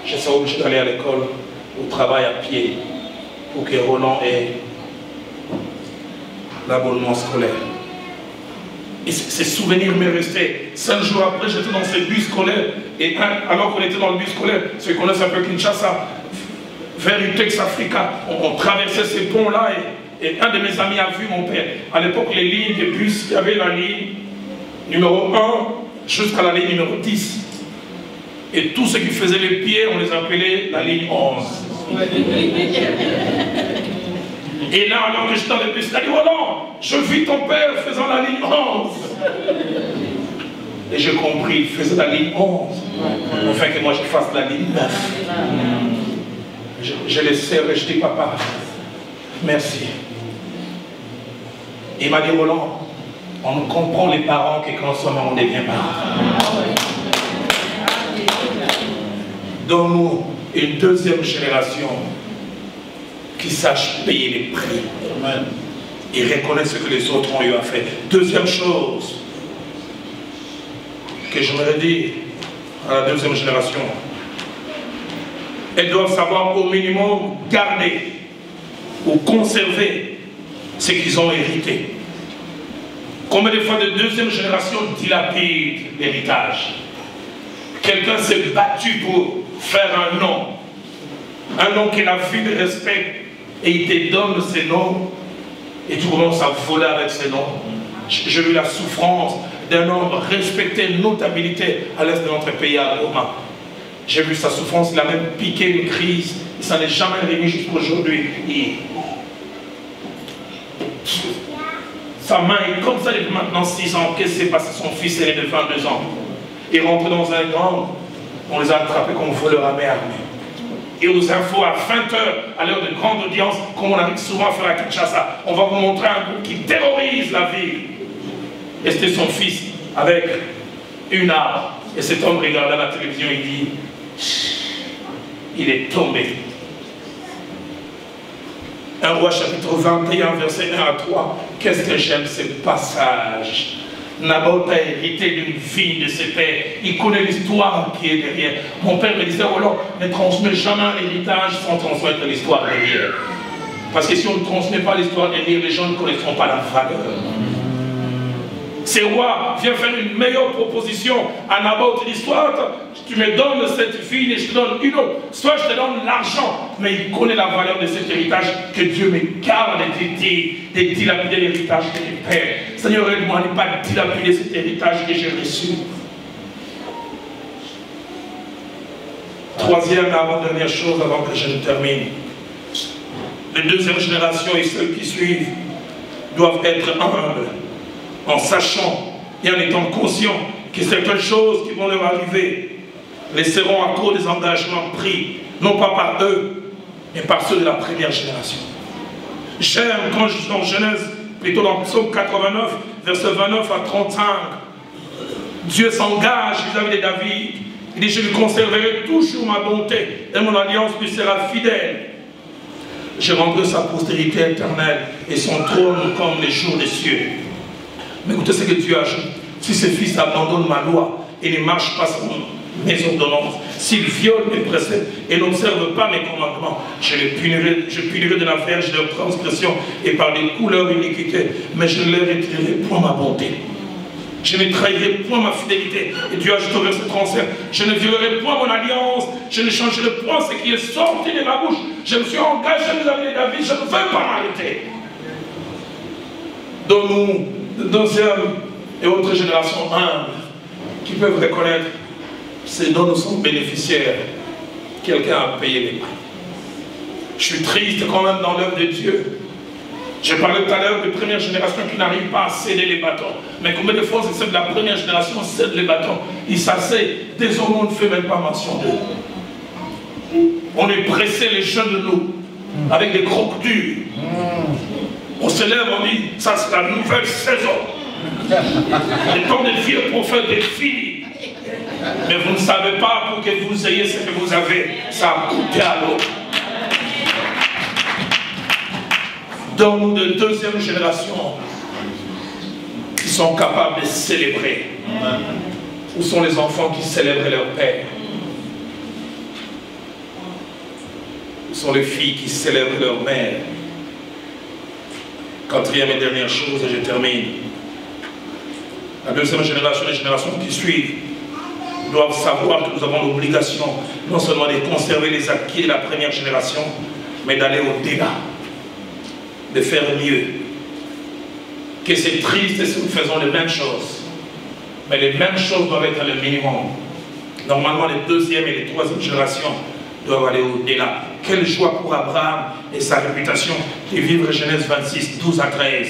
je serai obligé d'aller à l'école, au travail à pied, pour que Roland ait l'abonnement scolaire. Et ces souvenirs m'est resté. 5 jours après, j'étais dans ce bus scolaire. Et alors qu'on était dans le bus scolaire, ceux qui connaissent un peu Kinshasa, vers Utex Africa, on traversait ces ponts-là et un de mes amis a vu mon père. À l'époque, les lignes de bus, il y avait la ligne numéro 1 jusqu'à la ligne numéro 10. Et tous ceux qui faisaient les pieds, on les appelait la ligne 11. Et là, alors que j'étais dans le bus, il a dit, Roland, je vis ton père faisant la ligne 11. Et j'ai compris, il faisait la ligne 11. Afin que moi je fasse la ligne 9. Je les serre et je dis, papa, merci. Il m'a dit, Roland, on comprend les parents que quand on devient parents. Donne-nous une 2e génération qui sache payer les prix. Amen. Et reconnaître ce que les autres ont eu à faire. 2e chose que j'aimerais dire à la 2e génération, elles doivent savoir au minimum garder ou conserver ce qu'ils ont hérité. Combien de fois de 2e génération dilapide l'héritage? Quelqu'un s'est battu pour faire un nom qu'il a vu de respect, et il te donne ces noms, et tu commences à voler avec ces noms. J'ai vu la souffrance d'un homme respecté, notabilité à l'est de notre pays, à Roma. J'ai vu sa souffrance, il a même piqué une crise, il s'en est jamais remis jusqu'à aujourd'hui. Sa main est comme ça depuis maintenant 6 ans. Qu'est-ce qui s'est passé? Son fils est né de 22 ans. Il est rentré dans un gang, on les a attrapés comme voleurs à mer. et aux infos à 20h, à l'heure de grande audience, comme on arrive souvent à faire à Kinshasa. On va vous montrer un groupe qui terrorise la ville. Et c'était son fils avec une arme. Et cet homme regardait la télévision et dit, il est tombé. 1 Roi chapitre 21, verset 1 à 3. Qu'est-ce que j'aime ce passage. Naboth a hérité d'une vigne de ses pères. Il connaît l'histoire qui est derrière. Mon père me disait, oh là, ne transmets jamais un héritage sans transmettre l'histoire derrière. Parce que si on ne transmet pas l'histoire derrière, les gens ne connaîtront pas la valeur. Ce roi vient faire une meilleure proposition à Naboth. Il dit, soit tu me donnes cette vigne et je te donne une autre, soit je te donne l'argent. Mais il connaît la valeur de cet héritage, que Dieu me garde de dilapider l'héritage de mes pères. Seigneur, aide-moi à ne pas dilapider cet héritage que j'ai reçu. Troisième et avant-dernière chose, avant que je ne termine. Les deuxième génération et ceux qui suivent doivent être humbles, en sachant et en étant conscients que certaines choses qui vont leur arriver les seront à cause des engagements pris, non pas par eux, mais par ceux de la première génération. J'aime quand je suis dans Genèse, plutôt dans Psaume 89, verset 29 à 35, Dieu s'engage vis-à-vis de David. Il dit, je lui conserverai toujours ma bonté et mon alliance lui sera fidèle. Je rendrai sa postérité éternelle et son trône comme les jours des cieux. Mais écoutez ce que Dieu ajoute. Si ce fils abandonne ma loi et ne marche pas selon mes ordonnances, s'il viole mes préceptes et n'observe pas mes commandements, je punirai de la verge de leur transgression et par des coups leur iniquité, mais je ne leur retirerai point ma bonté. Je ne trahirai point ma fidélité. Et Dieu ajoute au verset 37, je ne violerai point mon alliance, je ne changerai point ce qui est sorti de ma bouche. Je me suis engagé vis-à-vis de David, je ne veux pas m'arrêter. Donne-nous de deuxième et autres générations humbles qui peuvent reconnaître ce dont nous sommes bénéficiaires. Quelqu'un a payé les prix. Je suis triste quand même dans l'œuvre de Dieu. J'ai parlé tout à l'heure de première génération qui n'arrive pas à céder les bâtons. Mais combien de fois c'est ceux de la première génération cèdent les bâtons? Ils s'asseyent. Désormais, on ne fait même pas mention d'eux. On est pressé les jeunes de nous avec des crocs durs. On se lève, on dit, ça c'est la nouvelle saison. Le temps des vieux prophètes est fini. Mais vous ne savez pas, pour que vous ayez ce que vous avez, ça a coûté à l'autre. Donne-nous de deuxième génération qui sont capables de célébrer. Où sont les enfants qui célèbrent leur père? Où sont les filles qui célèbrent leur mère? Quatrième et dernière chose, et je termine. La deuxième génération, les générations qui suivent, doivent savoir que nous avons l'obligation non seulement de conserver les acquis de la première génération, mais d'aller au-delà, de faire mieux. Que c'est triste si nous faisons les mêmes choses, mais les mêmes choses doivent être le minimum. Normalement, les deuxième et les troisième générations doivent aller au-delà. Quelle joie pour Abraham et sa réputation de vivre Genèse 26, 12 à 13.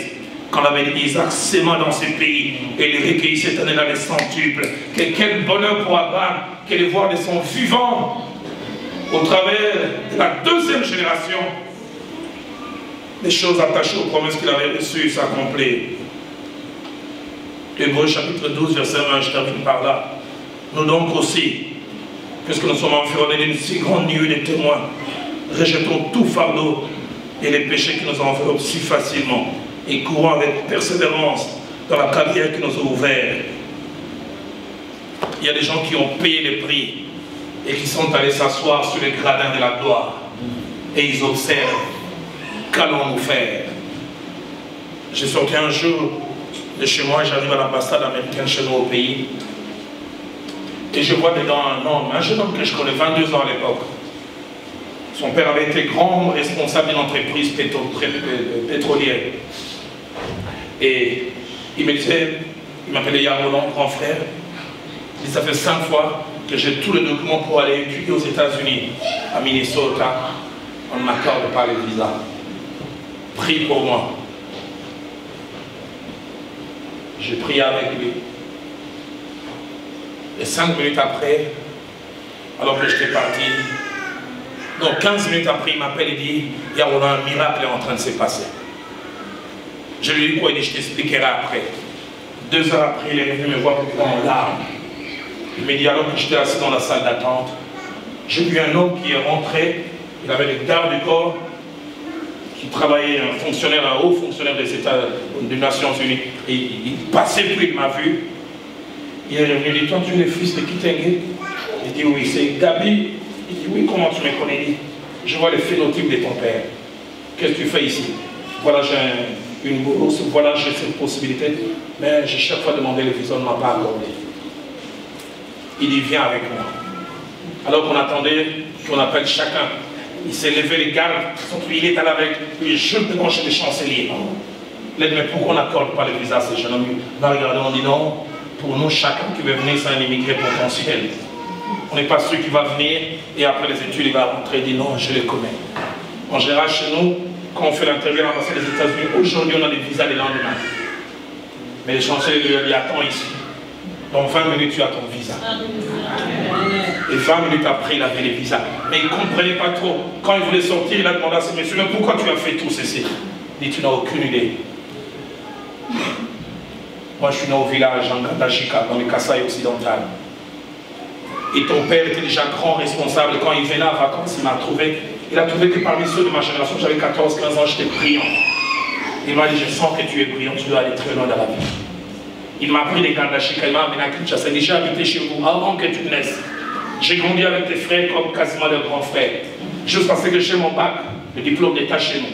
Quand avait dit Isaac s'aimant dans ce pays et il recueillit cette année-là les centuples. Quel bonheur pour Abraham que de voir de son vivant au travers de la deuxième génération les choses attachées aux promesses qu'il avait reçues s'accomplir. Hébreux chapitre 12 verset 1, je termine par là. Nous donc aussi, puisque nous sommes environnés d'une si grande nuée de témoins, rejetons tout fardeau et les péchés qui nous enveloppent si facilement et courons avec persévérance dans la carrière qui nous a ouvert. Il y a des gens qui ont payé les prix et qui sont allés s'asseoir sur les gradins de la gloire et ils observent. Qu'allons-nous faire? J'ai sorti un jour de chez moi, j'arrive à l'ambassade américaine chez nous au pays et je vois dedans un jeune homme que je connais, 22 ans à l'époque. Son père avait été grand responsable d'une entreprise pétrolière. Et il me disait, il m'appelait Yamoulon, grand frère. Il dit, ça fait 5 fois que j'ai tous les documents pour aller étudier aux États-Unis, à Minnesota. On ne m'accorde pas le visa. Prie pour moi. J'ai prié avec lui. Et 5 minutes après, alors que j'étais parti, Donc 15 minutes après, il m'appelle et dit, il y a un miracle est en train de se passer. Je lui dis quoi? Il dit, je t'expliquerai après. 2 heures après, il est venu me voir en larmes. Il me dit, alors que j'étais assis dans la salle d'attente, j'ai vu un homme qui est rentré, il avait les gardes du corps, qui travaillait, un haut fonctionnaire des Nations Unies. Et il passait plus, il m'a vu. Il est revenu, il dit, toi tu es le fils de Kitenge? Il dit, oui, c'est Gabi. Il dit, oui, comment tu me connais? Il dit, je vois le phénotype de ton père. Qu'est-ce que tu fais ici? Voilà, j'ai une bourse, voilà, j'ai cette possibilité, mais j'ai chaque fois demandé le visa, on ne m'a pas accordé. Il dit, viens avec moi. Alors qu'on attendait qu'on appelle chacun. Il s'est levé, les gardes, il est allé avec lui, je devant chez les chanceliers. Mais pourquoi on n'accorde pas le visa à ces jeunes hommes? On a regardé, on dit non, pour nous, chacun qui veut venir, c'est un immigré potentiel. On n'est pas sûr qu'il va venir et après les études, il va rentrer et dire non, je les connais. En général, chez nous, quand on fait l'interview à l'ambassade des États-Unis, aujourd'hui, on a des visas les lendemains. Mais les chanceliers lui disent, attends ici. Dans 20 minutes, tu as ton visa. Et 20 minutes après, il avait les visas. Mais il ne comprenait pas trop. Quand il voulait sortir, il a demandé à ses messieurs, mais pourquoi tu as fait tout ceci? Il dit, tu n'as aucune idée. Moi, je suis né au village, en Gandajika, dans le Kasaï occidental. Et ton père était déjà grand responsable. Quand il venait à vacances, il m'a trouvé. Il a trouvé que parmi ceux de ma génération, j'avais 14-15 ans, j'étais brillant. Il m'a dit, je sens que tu es brillant, tu dois aller très loin dans la vie. Il m'a pris des Gandajika, il m'a amené à Kinshasa. Il dit, j'ai habité chez vous avant que tu naisses. J'ai grandi avec tes frères comme quasiment leurs grands frères. Jusqu'à ce que j'ai mon bac, le diplôme d'État chez nous.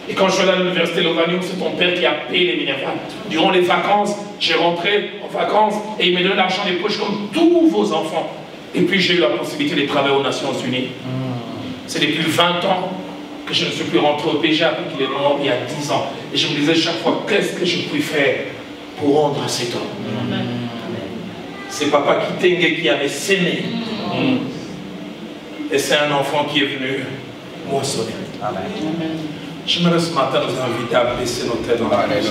Et quand je suis allé à l'université Lovanium, c'est ton père qui a payé les Minerva. Durant les vacances, j'ai rentré en vacances et il me donnait l'argent des poches comme tous vos enfants. Et puis j'ai eu la possibilité de travailler aux Nations Unies. C'est depuis 20 ans que je ne suis plus rentré au pays. J'ai appris qu'il est mort il y a 10 ans. Et je me disais chaque fois, qu'est-ce que je puis faire pour rendre à cet homme? C'est Papa Kitenge qui avait sémé. Et c'est un enfant qui est venu moissonner. Amen. J'aimerais ce matin nous inviter à baisser nos têtes dans la prière.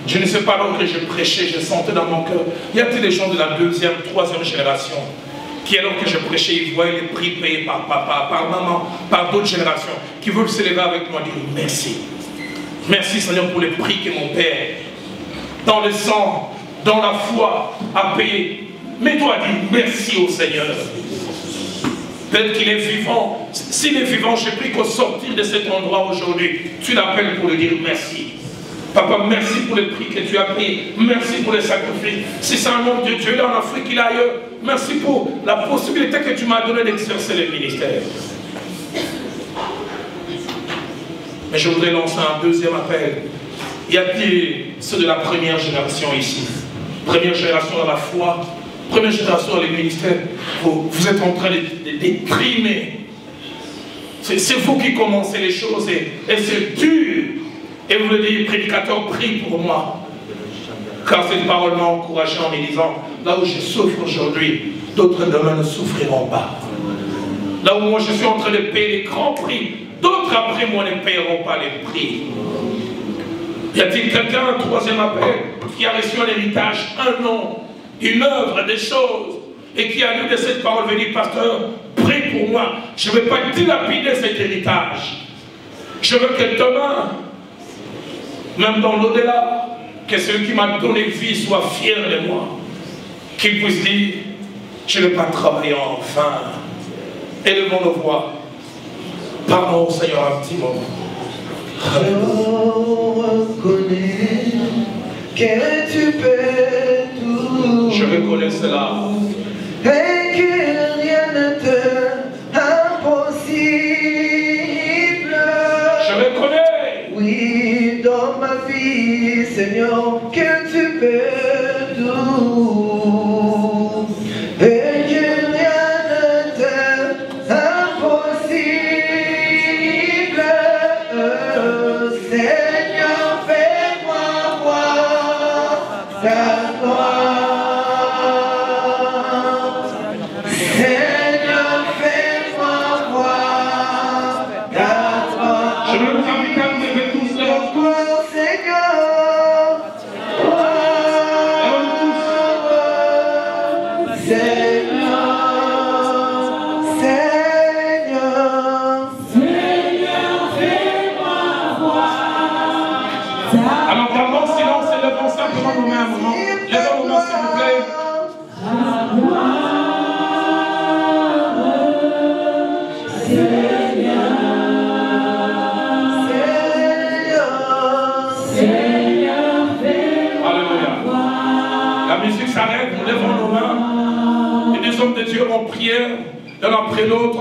Je ne sais pas, alors que je prêchais, je sentais dans mon cœur. Y a-t-il des gens de la 2e, 3e génération qui, alors que je prêchais, ils voyaient les prix payés par papa, par maman, par d'autres générations, qui veulent se lever avec moi et dire merci. Merci Seigneur pour les prix que mon Père, dans le sang, dans la foi, a payé. Mais toi, dis merci au Seigneur. Peut-être qu'il est vivant. S'il est vivant, je prie qu'au sortir de cet endroit aujourd'hui, tu l'appelles pour lui dire merci. Papa, merci pour le prix que tu as payé. Merci pour les sacrifices. Si c'est un homme de Dieu là en Afrique, il est ailleurs. Merci pour la possibilité que tu m'as donnée d'exercer le ministère. Mais je voudrais lancer un deuxième appel. Y a-t-il ceux de la première génération ici? Première génération dans la foi, première génération dans les ministères. Vous êtes en train de trimer. C'est vous qui commencez les choses et c'est dur. Et vous le dites, prédicateur, prie pour moi. Car cette parole m'a encouragé en me disant, là où je souffre aujourd'hui, d'autres demain ne souffriront pas. Là où moi je suis en train de payer les grands prix, d'autres après moi ne paieront pas les prix. Y a-t-il quelqu'un, un troisième appel, qui a reçu un héritage, un nom, une œuvre, des choses, et qui a lu de cette parole, veut dire, pasteur, prie pour moi, je ne vais pas dilapider cet héritage. Je veux que demain, même dans l'au-delà, que celui qui m'a donné vie soit fier de moi. Qu'il puisse dire, je n'ai pas travaillé en vain. Élevons nos voix. Parlons au Seigneur un petit moment. Je reconnais que tu peux tout. Je reconnais cela. Et que rien ne t'est impossible. Je reconnais. Oui, dans ma vie, Seigneur, que tu peux tout. Et que rien ne t'est impossible. Seigneur, fais-moi voir ta gloire. Seigneur, fais-moi voir ta gloire. Je veux vous inviter à vous lever tous devant tous. Seigneur, Seigneur. nos mains. Et des hommes de Dieu vont prier l'un après l'autre.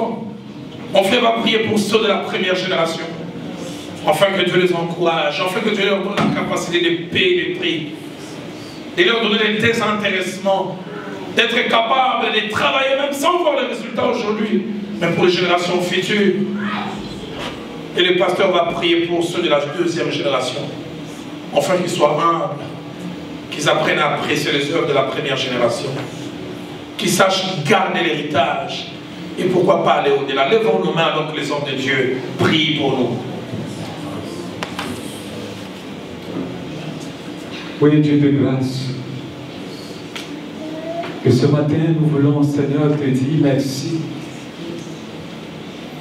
Mon frère va prier pour ceux de la première génération. Afin que Dieu les encourage, afin que Dieu leur donne la capacité de payer les prix. Et leur donner des désintéressements. D'être capable de travailler même sans voir les résultats aujourd'hui. Mais pour les générations futures. Et le pasteur va prier pour ceux de la deuxième génération. Afin qu'ils soient humbles. Qu'ils apprennent à apprécier les œuvres de la première génération. Qu'ils sachent garder l'héritage. Et pourquoi pas aller au-delà. Levons nos mains alors que les hommes de Dieu prient pour nous. Oui, Dieu de grâce. Que ce matin, nous voulons, Seigneur, te dire merci.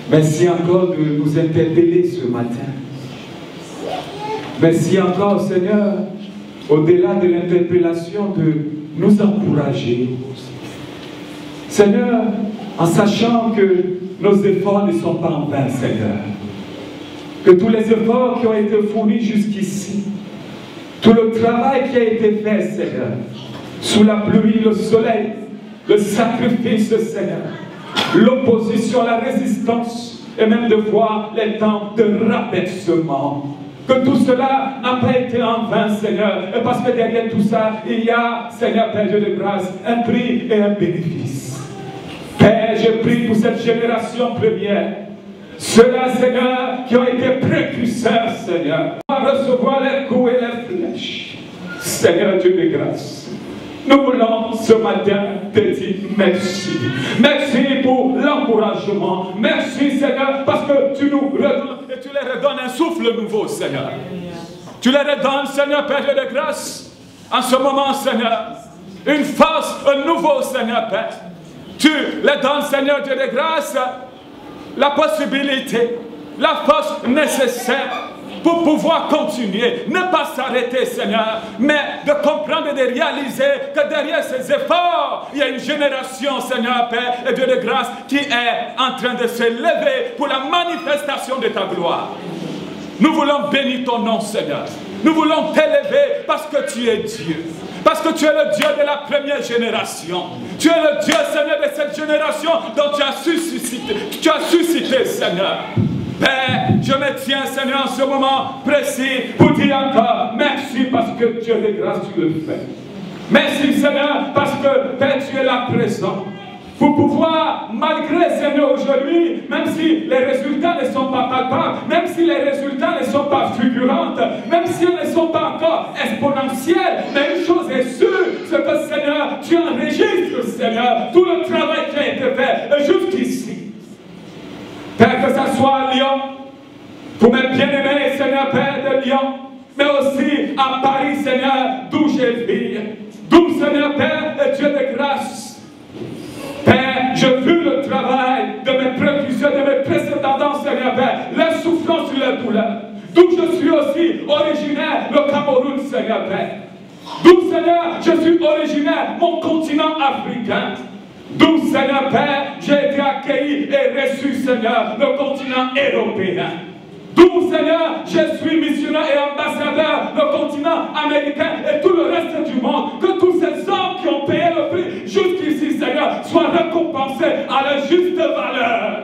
Merci encore de nous interpeller ce matin. Merci encore, Seigneur, au-delà de l'interpellation, de nous encourager. Seigneur, en sachant que nos efforts ne sont pas en vain, Seigneur. Que tous les efforts qui ont été fournis jusqu'ici, tout le travail qui a été fait, Seigneur, sous la pluie, le soleil, le sacrifice, Seigneur, l'opposition, la résistance, et même de voir les temps de rabaissement. Que tout cela n'a pas été en vain, Seigneur. Et parce que derrière tout ça, il y a, Seigneur, Père Dieu de grâce, un prix et un bénéfice. Père, je prie pour cette génération première. Ceux-là, Seigneur, qui ont été précurseurs, Seigneur, à recevoir les coups et les flèches. Seigneur Dieu de grâce. Nous voulons ce matin te dire merci. Merci pour l'encouragement. Merci, Seigneur, parce que tu nous redonnes et tu leur redonnes un souffle nouveau, Seigneur. Tu leur redonnes, Seigneur, Père de grâce, en ce moment, Seigneur, une force, un nouveau, Seigneur, Père. Tu leur donnes, Seigneur, Dieu de grâce, la possibilité, la force nécessaire pour pouvoir continuer, ne pas s'arrêter, Seigneur, mais de comprendre et de réaliser que derrière ces efforts, il y a une génération, Seigneur, Père et Dieu de grâce, qui est en train de se lever pour la manifestation de ta gloire. Nous voulons bénir ton nom, Seigneur. Nous voulons t'élever parce que tu es Dieu. Parce que tu es le Dieu de la première génération. Tu es le Dieu, Seigneur, de cette génération dont tu as suscité, Seigneur. Père, je me tiens, Seigneur, en ce moment précis pour dire encore merci parce que Dieu de grâce, tu le fais. Merci, Seigneur, parce que, Père, tu es là présent. Pour pouvoir, malgré, Seigneur, aujourd'hui, même si les résultats ne sont pas palpables, même si les résultats ne sont pas fulgurants, même si ils ne sont pas encore exponentiels, mais une chose est sûre, c'est que, Seigneur, tu enregistres, Seigneur, tout le travail qui a été fait, et jusqu'ici. Père, que ça soit à Lyon, pour mes bien-aimés, Seigneur, Père de Lyon, mais aussi à Paris, Seigneur, d'où j'ai vécu, d'où, Seigneur, Père, et Dieu de grâce. Père, je vu le travail de mes précurseurs, de mes précédents, Seigneur, Père, la souffrance et la douleur. D'où je suis aussi originaire, le Cameroun, Seigneur, Père. D'où, Seigneur, je suis originaire, mon continent africain. D'où, Seigneur, Père, j'ai été accueilli et reçu, Seigneur, le continent européen. D'où, Seigneur, je suis missionnaire et ambassadeur, le continent américain et tout le reste du monde. Que tous ces hommes qui ont payé le prix jusqu'ici, Seigneur, soient récompensés à la juste valeur.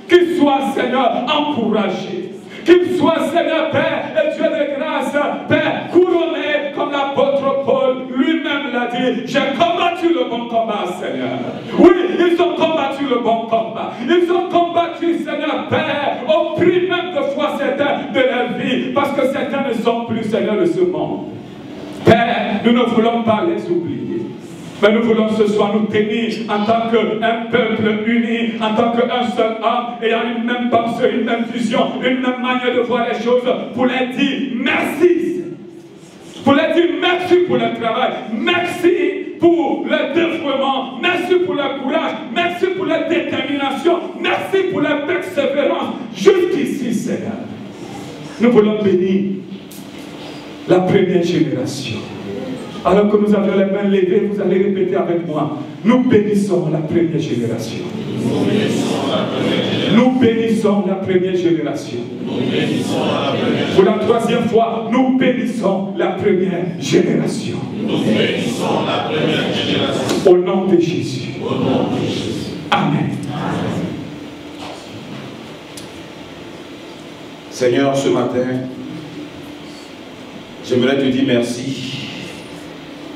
Qu'ils soient, Seigneur, encouragés. Qu'ils soient, Seigneur, Père et Dieu de grâce, Père, couronné comme l'apôtre Paul lui-même l'a dit. J'ai combattu le bon combat, Seigneur. Oui, ils ont combattu le bon combat. Ils ont combattu, Seigneur, Père, au prix même de foi certains de leur vie. Parce que certains ne sont plus, Seigneur, de ce monde. Père, nous ne voulons pas les oublier. Mais nous voulons ce soir nous tenir en tant qu'un peuple uni, en tant qu'un seul homme, ayant une même pensée, une même vision, une même manière de voir les choses, pour les dire merci. Pour les dire merci pour le travail, merci pour le dévouement, merci pour le courage, merci pour la détermination, merci pour la persévérance. Jusqu'ici, Seigneur, nous voulons bénir la première génération. Alors que nous avions les mains levées, vous allez répéter avec moi. Nous bénissons la première génération. Nous bénissons la première génération. Pour la troisième fois, nous bénissons la première génération. Au nom de Jésus. Amen. Seigneur, ce matin, j'aimerais te dire merci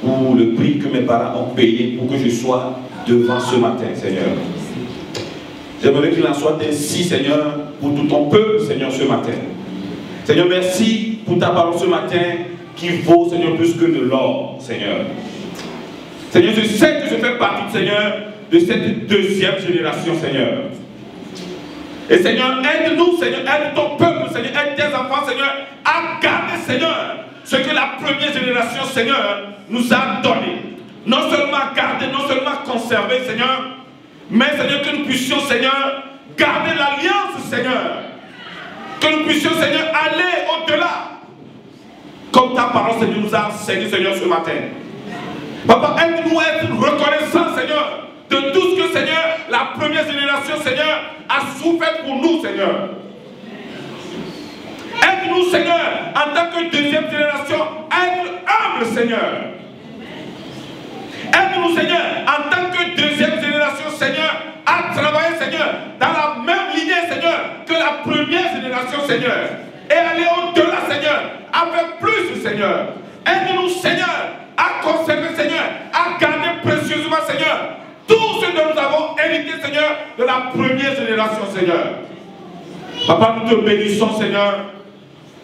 pour le prix que mes parents ont payé pour que je sois devant ce matin, Seigneur. J'aimerais qu'il en soit ainsi, Seigneur, pour tout ton peuple, Seigneur, ce matin. Seigneur, merci pour ta parole ce matin qui vaut, Seigneur, plus que de l'or, Seigneur. Seigneur, je sais que je fais partie, Seigneur, de cette deuxième génération, Seigneur. Et Seigneur, aide-nous, Seigneur, aide ton peuple, Seigneur, aide tes enfants, Seigneur, à garder, Seigneur, ce que la première génération, Seigneur, nous a donné. Non seulement garder, non seulement conserver, Seigneur, mais, Seigneur, que nous puissions, Seigneur, garder l'alliance, Seigneur. Que nous puissions, Seigneur, aller au-delà. Comme ta parole, Seigneur, nous a enseigné, Seigneur, ce matin. Papa, aide-nous à être reconnaissants, Seigneur, de tout ce que, Seigneur, la première génération, Seigneur, a souffert pour nous, Seigneur. Aide-nous, Seigneur, en tant que deuxième génération, à être humble, Seigneur. Aide-nous, Seigneur, en tant que deuxième génération, Seigneur, à travailler, Seigneur, dans la même lignée, Seigneur, que la première génération, Seigneur. Et aller au-delà, Seigneur, avec plus, Seigneur. Aide-nous, Seigneur, à conserver, Seigneur, à garder précieusement, Seigneur, tout ce dont nous avons hérité, Seigneur, de la première génération, Seigneur. Papa, nous te bénissons, Seigneur.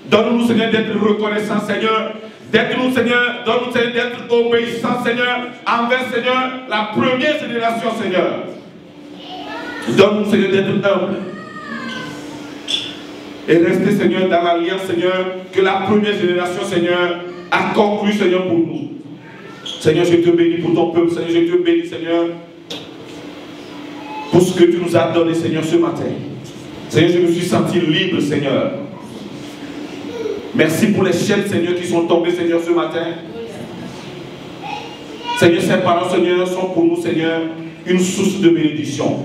Donne-nous, Seigneur, d'être reconnaissants, Seigneur. Donne-nous, Seigneur, d'être obéissants, Seigneur, envers, Seigneur, la première génération, Seigneur. Donne-nous, Seigneur, d'être humbles. Et rester, Seigneur, dans l'alliance, Seigneur, que la première génération, Seigneur, a conclu, Seigneur, pour nous. Seigneur, je te bénis pour ton peuple, Seigneur, je te bénis, Seigneur, pour ce que tu nous as donné, Seigneur, ce matin. Seigneur, je me suis senti libre, Seigneur. Merci pour les chaînes, Seigneur, qui sont tombées, Seigneur, ce matin. Seigneur, ces paroles, Seigneur, sont pour nous, Seigneur, une source de bénédiction.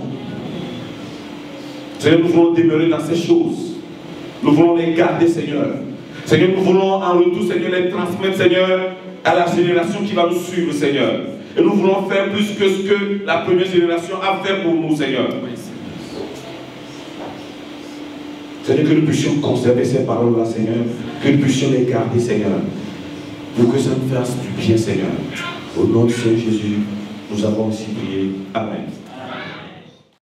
Seigneur, nous voulons demeurer dans ces choses. Nous voulons les garder, Seigneur. Seigneur, nous voulons en retour, Seigneur, les transmettre, Seigneur, à la génération qui va nous suivre, Seigneur. Et nous voulons faire plus que ce que la première génération a fait pour nous, Seigneur. Seigneur, que nous puissions conserver ces paroles-là, Seigneur, que nous puissions les garder, Seigneur, pour que ça nous fasse du bien, Seigneur. Au nom de Seigneur Jésus, nous avons aussi prié. Amen.